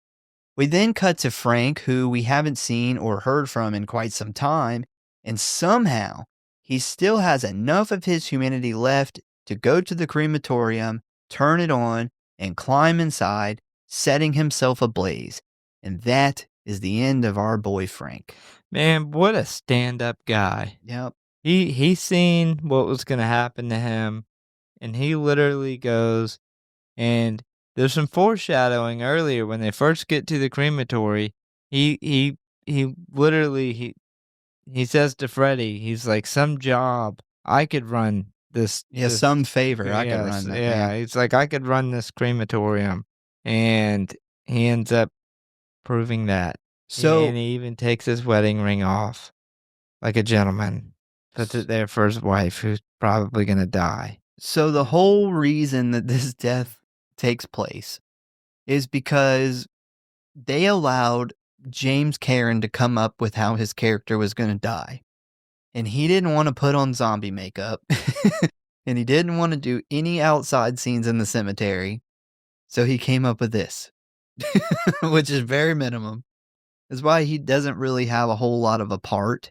We then cut to Frank, who we haven't seen or heard from in quite some time, and somehow he still has enough of his humanity left to go to the crematorium, turn it on, and climb inside, setting himself ablaze. And that is the end of our boy Frank. Man, what a stand-up guy. Yep. He seen what was gonna happen to him, and he literally goes, and there's some foreshadowing earlier when they first get to the crematory. He literally he says to Freddy, he's like, some job I could run this. Yeah, this some favor I could yes, run that. Yeah, he's like, I could run this crematorium, and he ends up proving that. So And he even takes his wedding ring off like a gentleman. Puts it there for his wife, who's probably going to die. So the whole reason that this death takes place is because they allowed James Caron to come up with how his character was going to die. And he didn't want to put on zombie makeup. And he didn't want to do any outside scenes in the cemetery. So he came up with this, which is very minimum. That's why he doesn't really have a whole lot of a part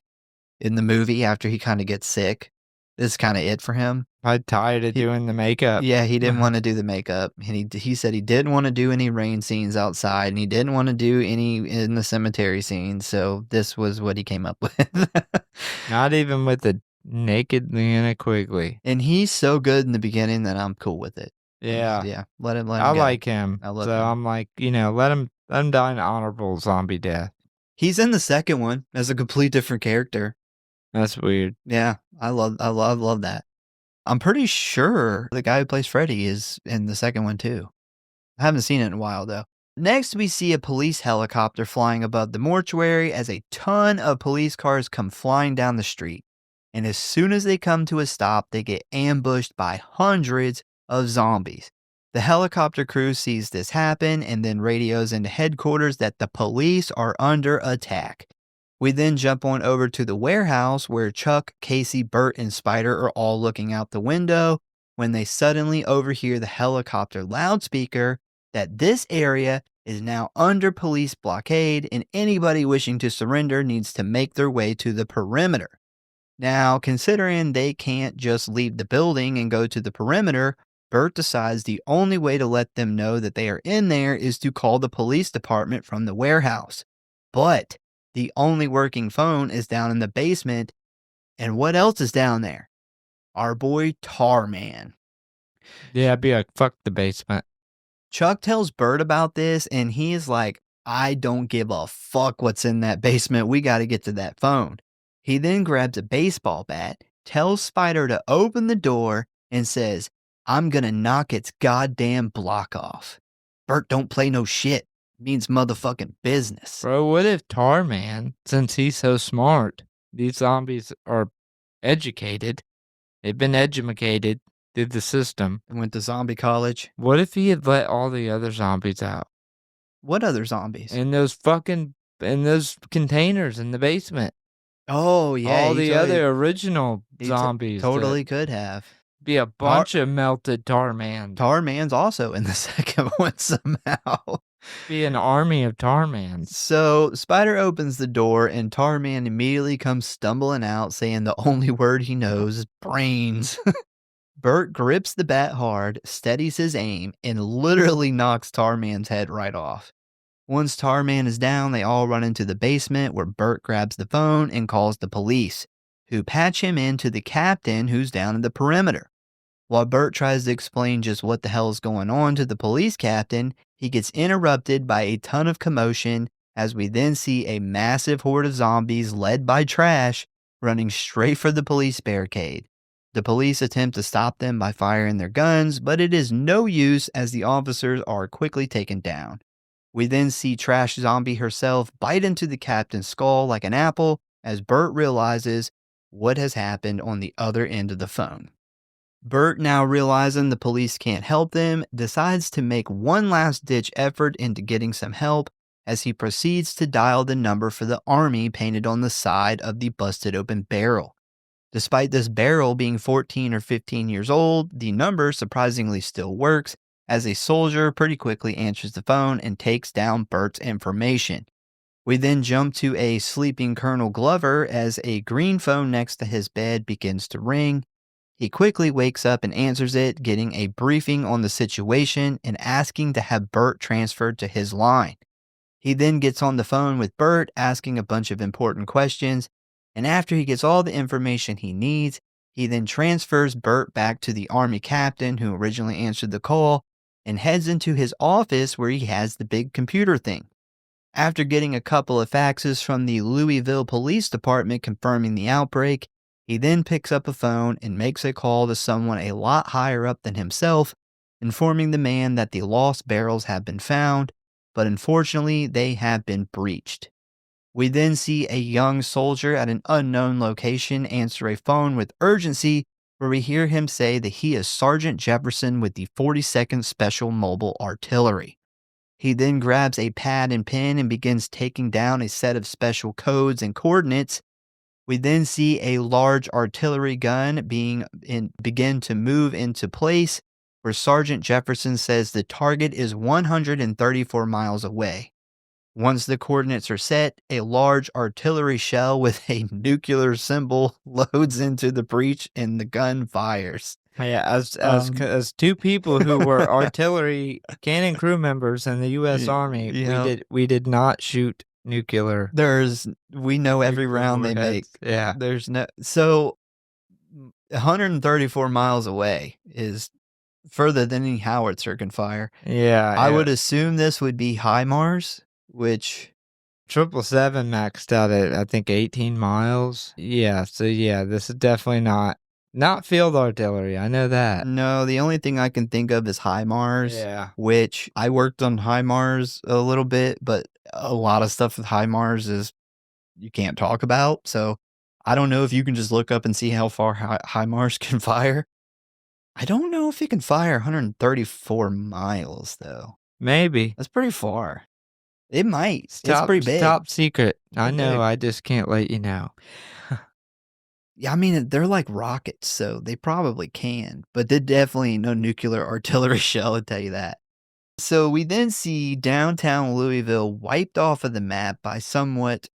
in the movie after he kind of gets sick. This is kind of it for him. I'm tired of doing the makeup. Yeah, he didn't want to do the makeup. And he said he didn't want to do any rain scenes outside, and he didn't want to do any in the cemetery scenes. So this was what he came up with. Not even with the naked Leanna Quigley. And he's so good in the beginning that I'm cool with it. Yeah. Yeah. Let him I go. like him. I love so him. I'm like, let him die an honorable zombie death. He's in the second one as a complete different character. That's weird. Yeah, I love that. I'm pretty sure the guy who plays Freddy is in the second one too. I haven't seen it in a while though. Next, we see a police helicopter flying above the mortuary as a ton of police cars come flying down the street. And as soon as they come to a stop, they get ambushed by hundreds of zombies. The helicopter crew sees this happen and then radios into headquarters that the police are under attack. We then jump on over to the warehouse where Chuck, Casey, Bert, and Spider are all looking out the window when they suddenly overhear the helicopter loudspeaker that this area is now under police blockade and anybody wishing to surrender needs to make their way to the perimeter. Now, considering they can't just leave the building and go to the perimeter, Bert decides the only way to let them know that they are in there is to call the police department from the warehouse. But the only working phone is down in the basement. And what else is down there? Our boy Tarman. Yeah, I'd be like, fuck the basement. Chuck tells Bert about this, and he is like, I don't give a fuck what's in that basement. We got to get to that phone. He then grabs a baseball bat, tells Spider to open the door, and says, I'm going to knock its goddamn block off. Bert don't play no shit. Means motherfucking business. Bro, what if Tarman, since he's so smart, these zombies are educated, they've been educated through the system. And went to zombie college. What if he had let all the other zombies out? What other zombies? In those containers in the basement. Oh, yeah. All the other original he zombies. totally could have. Be a bunch of melted Tarman. Tarman's also in the second one somehow. Be an army of Tarmans. So Spider opens the door and Tarman immediately comes stumbling out saying the only word he knows is brains. Bert grips the bat hard, steadies his aim, and literally knocks Tarman's head right off. Once Tarman is down, they all run into the basement where Bert grabs the phone and calls the police, who patch him into the captain who's down in the perimeter. While Bert tries to explain just what the hell is going on to the police captain, he gets interrupted by a ton of commotion as we then see a massive horde of zombies led by Trash running straight for the police barricade. The police attempt to stop them by firing their guns, but it is no use as the officers are quickly taken down. We then see Trash Zombie herself bite into the captain's skull like an apple as Bert realizes what has happened on the other end of the phone. Bert, now realizing the police can't help them, decides to make one last-ditch effort into getting some help as he proceeds to dial the number for the army painted on the side of the busted open barrel. Despite this barrel being 14 or 15 years old, the number surprisingly still works as a soldier pretty quickly answers the phone and takes down Bert's information. We then jump to a sleeping Colonel Glover as a green phone next to his bed begins to ring. He quickly wakes up and answers it, getting a briefing on the situation and asking to have Bert transferred to his line. He then gets on the phone with Bert, asking a bunch of important questions, and after he gets all the information he needs, he then transfers Bert back to the army captain who originally answered the call and heads into his office where he has the big computer thing. After getting a couple of faxes from the Louisville Police Department confirming the outbreak, he then picks up a phone and makes a call to someone a lot higher up than himself, informing the man that the lost barrels have been found, but unfortunately they have been breached. We then see a young soldier at an unknown location answer a phone with urgency, where we hear him say that he is Sergeant Jefferson with the 42nd Special Mobile Artillery. He then grabs a pad and pen and begins taking down a set of special codes and coordinates. We then see a large artillery gun begin to move into place, where Sergeant Jefferson says the target is 134 miles away. Once the coordinates are set, a large artillery shell with a nuclear symbol loads into the breech and the gun fires. Yeah, as two people who were artillery cannon crew members in the U.S. Army, Yeah. we did not shoot nuclear. We know every round they make. Yeah. So 134 miles away is further than any howitzer can fire. Yeah. I would assume this would be HIMARS, which 777 maxed out at, I think, 18 miles. Yeah, so yeah, this is definitely not field artillery. I know that. No, the only thing I can think of is HIMARS. Yeah. Which I worked on HIMARS a little bit, but a lot of stuff with HIMARS is you can't talk about. So I don't know if you can just look up and see how far HIMARS can fire. I don't know if it can fire 134 miles, though. Maybe. That's pretty far. It might. It's Top, pretty big. Top secret. I Pretty know. big. I just can't let you know. Yeah, I mean, they're like rockets, so they probably can. But they're definitely no nuclear artillery shell, I'll tell you that. So we then see downtown Louisville wiped off of the map by somewhat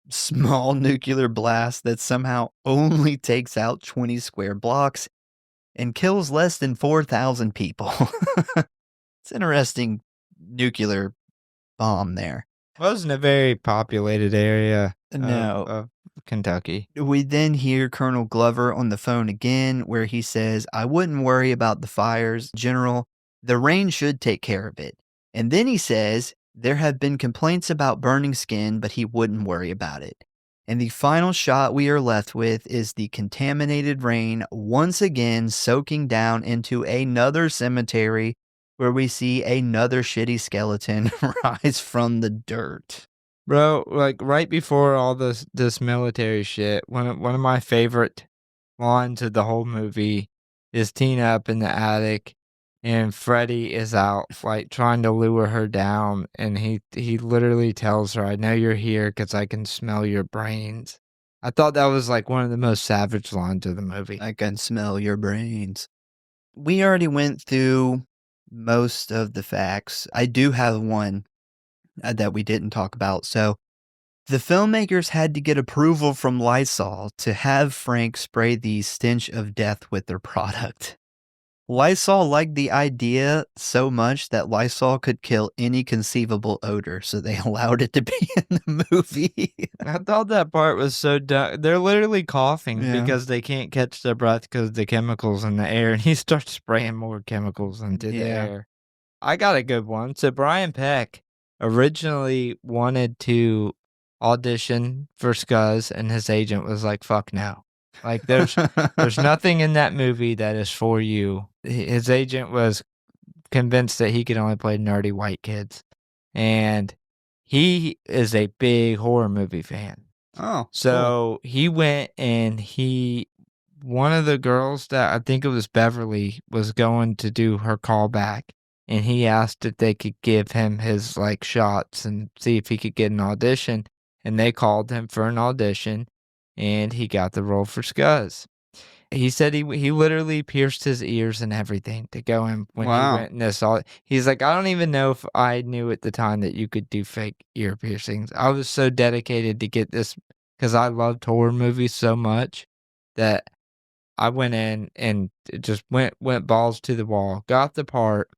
small nuclear blast that somehow only takes out 20 square blocks and kills less than 4,000 people. It's interesting nuclear bomb there. Wasn't a very populated area No. of Kentucky. We then hear Colonel Glover on the phone again, where he says, "I wouldn't worry about the fires, General. The rain should take care of it." And then he says, there have been complaints about burning skin, but he wouldn't worry about it. And the final shot we are left with is the contaminated rain once again soaking down into another cemetery, where we see another shitty skeleton rise from the dirt. Bro, like right before all this military shit, one of my favorite lines of the whole movie is Tina up in the attic and Freddy is out like trying to lure her down, and he literally tells her, "I know you're here because I can smell your brains." I thought that was like one of the most savage lines of the movie. I can smell your brains. We already went through most of the facts. I do have one that we didn't talk about. So The filmmakers had to get approval from Lysol to have Frank spray the stench of death with their product. Lysol liked the idea so much that Lysol could kill any conceivable odor, so they allowed it to be in the movie. I thought that part was so dumb. They're literally coughing Yeah. because they can't catch their breath because the chemicals in the air, and he starts spraying more chemicals into the Yeah. air. I got a good one. So Brian Peck originally wanted to audition for Scuzz, and his agent was like, "Fuck no." Like there's nothing in that movie that is for you. His agent was convinced that he could only play nerdy white kids. And he is a big horror movie fan. Oh, So he went and one of the girls that I think it was Beverly was going to do her callback. And he asked if they could give him his like shots and see if he could get an audition. And they called him for an audition and he got the role for Scuzz. He said he literally pierced his ears and everything to go in when he Wow. went in this all. He's like, I don't even know if I knew at the time that you could do fake ear piercings. I was so dedicated to get this because I loved horror movies so much that I went in and just went balls to the wall, got the part.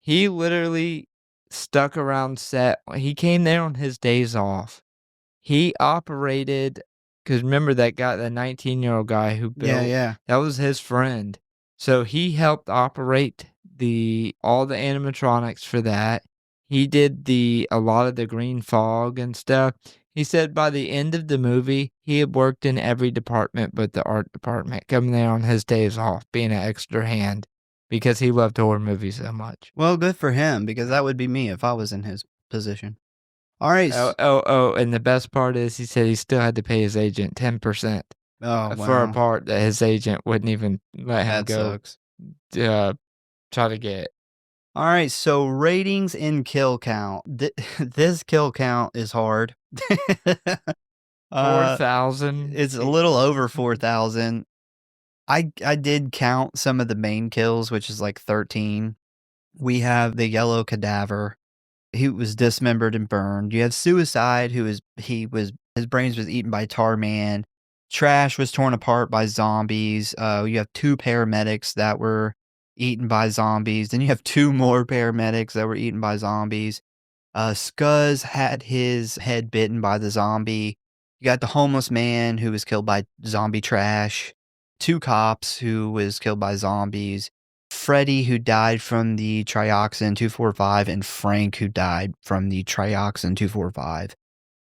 He literally stuck around set. He came there on his days off. He operated, because remember that guy, that 19-year-old guy who built, yeah. that was his friend. So he helped operate all the animatronics for that. He did a lot of the green fog and stuff. He said by the end of the movie, he had worked in every department but the art department, coming there on his days off, being an extra hand because he loved horror movies so much. Well, good for him, because that would be me if I was in his position. All right. And the best part is he said he still had to pay his agent 10% Oh, for a wow. part that his agent wouldn't even let him That go sucks. try to get. All right, so ratings and kill count. This kill count is hard. 4,000. It's a little over 4,000. I did count some of the main kills, which is like 13. We have the yellow cadaver. He was dismembered and burned. You have suicide, his brains was eaten by Tarman. Trash was torn apart by zombies. You have 2 paramedics that were eaten by zombies. Then you have 2 more paramedics that were eaten by zombies. Scuzz had his head bitten by the zombie. You got the homeless man who was killed by zombie trash. 2 cops who was killed by zombies. Freddy, who died from the trioxin 245, and Frank, who died from the trioxin 245.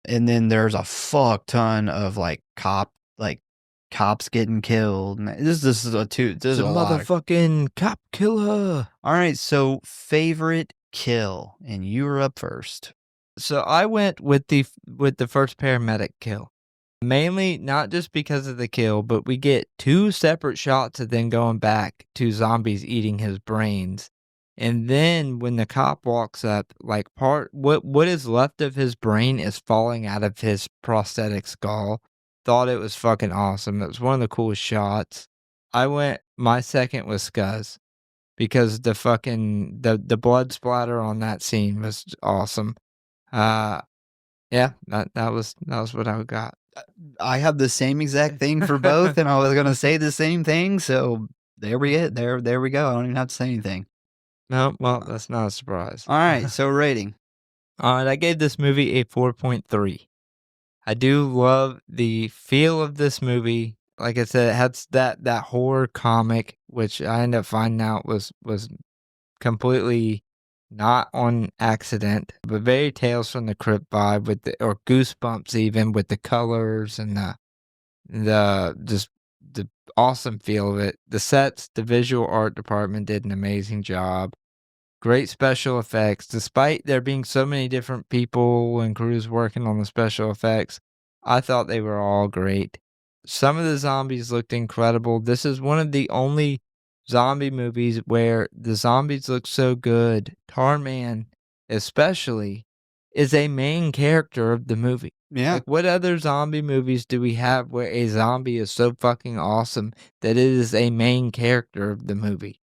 And then there's a fuck ton of cops getting killed. This is a lot. Motherfucking cop killer. All right, so favorite kill, and you were up first. So I went with the first paramedic kill. Mainly not just because of the kill, but we get 2 separate shots of them going back to zombies eating his brains. And then when the cop walks up, like what is left of his brain is falling out of his prosthetic skull. Thought it was fucking awesome. It was one of the coolest shots. My second was Scuzz because the blood splatter on that scene was awesome. Yeah, that was what I got. I have the same exact thing for both, and I was gonna say the same thing. So there we go. There we go. I don't even have to say anything. No, well, that's not a surprise. All right, so rating. All right, I gave this movie a 4.3. I do love the feel of this movie. Like I said, it has that horror comic, which I ended up finding out was completely not on accident, but very Tales from the Crypt vibe or Goosebumps even, with the colors and the awesome feel of it. The sets, the visual art department did an amazing job. Great special effects. Despite there being so many different people and crews working on the special effects, I thought they were all great. Some of the zombies looked incredible. This is one of the only zombie movies where the zombies look so good. Tarman, especially, is a main character of the movie. Yeah. Like, what other zombie movies do we have where a zombie is so fucking awesome that it is a main character of the movie?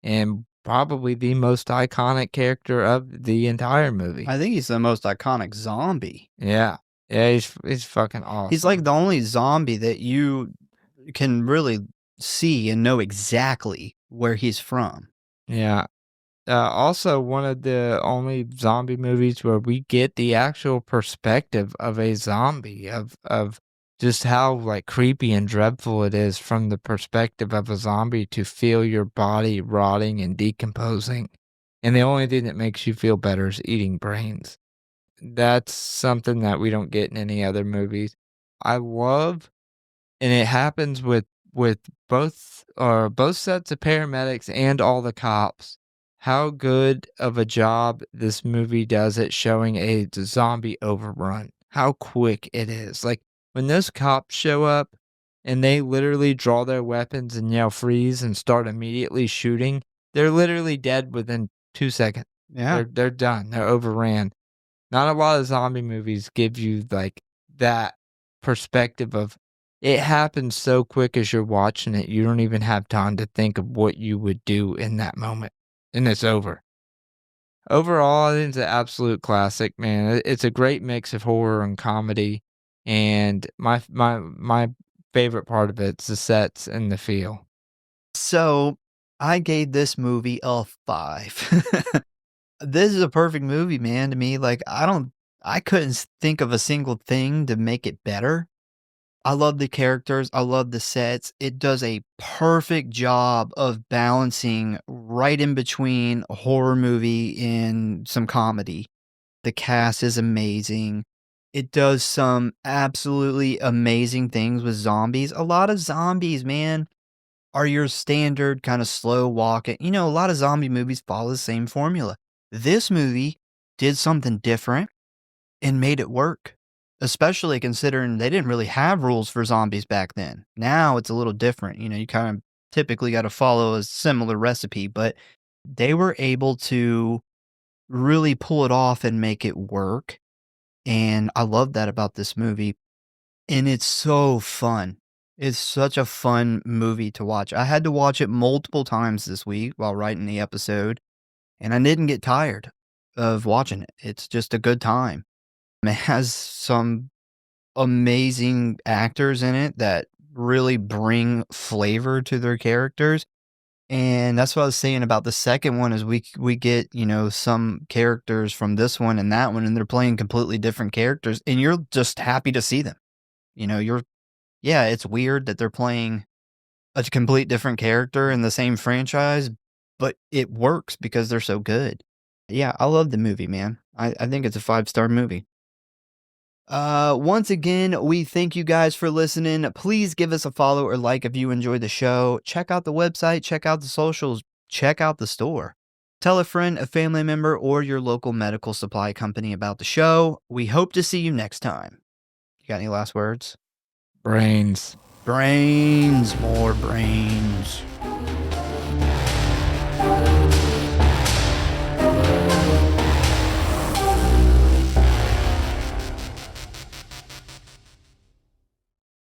And probably the most iconic character of the entire movie. I think he's the most iconic zombie. Yeah. Yeah, he's fucking awesome. He's like the only zombie that you can really see and know exactly where he's from. Yeah. Also, one of the only zombie movies where we get the actual perspective of a zombie, of just how, like, creepy and dreadful it is from the perspective of a zombie to feel your body rotting and decomposing, and the only thing that makes you feel better is eating brains. That's something that we don't get in any other movies. I love and it happens with both sets of paramedics and all the cops, how good of a job this movie does at showing a zombie overrun, how quick it is. Like, when those cops show up and they literally draw their weapons and yell freeze and start immediately shooting, they're literally dead within 2 seconds. Yeah. They're done, they're overran. Not a lot of zombie movies give you, like, that perspective of it happens so quick as you're watching it, you don't even have time to think of what you would do in that moment, and it's over. Overall, I think it's an absolute classic, man. It's a great mix of horror and comedy, and my favorite part of it's the sets and the feel. So I gave this movie a 5. This is a perfect movie, man, to me. Like, I couldn't think of a single thing to make it better. I love the characters. I love the sets. It does a perfect job of balancing right in between a horror movie and some comedy. The cast is amazing. It does some absolutely amazing things with zombies. A lot of zombies, man, are your standard kind of slow walking. A lot of zombie movies follow the same formula. This movie did something different and made it work, especially considering they didn't really have rules for zombies back then. Now it's a little different. You kind of typically got to follow a similar recipe, but they were able to really pull it off and make it work. And I love that about this movie. And it's so fun. It's such a fun movie to watch. I had to watch it multiple times this week while writing the episode, and I didn't get tired of watching it. It's just a good time. It has some amazing actors in it that really bring flavor to their characters. And that's what I was saying about the second one is we get, some characters from this one and that one, and they're playing completely different characters, and you're just happy to see them. Yeah, it's weird that they're playing a complete different character in the same franchise, but it works because they're so good. Yeah, I love the movie, man. I think it's a 5-star movie. Once again, we thank you guys for listening. Please give us a follow or like if you enjoyed the show. Check out the website, check out the socials, check out the store. Tell a friend, a family member, or your local medical supply company about the show. We hope to see you next time. You got any last words? Brains. Brains, more brains.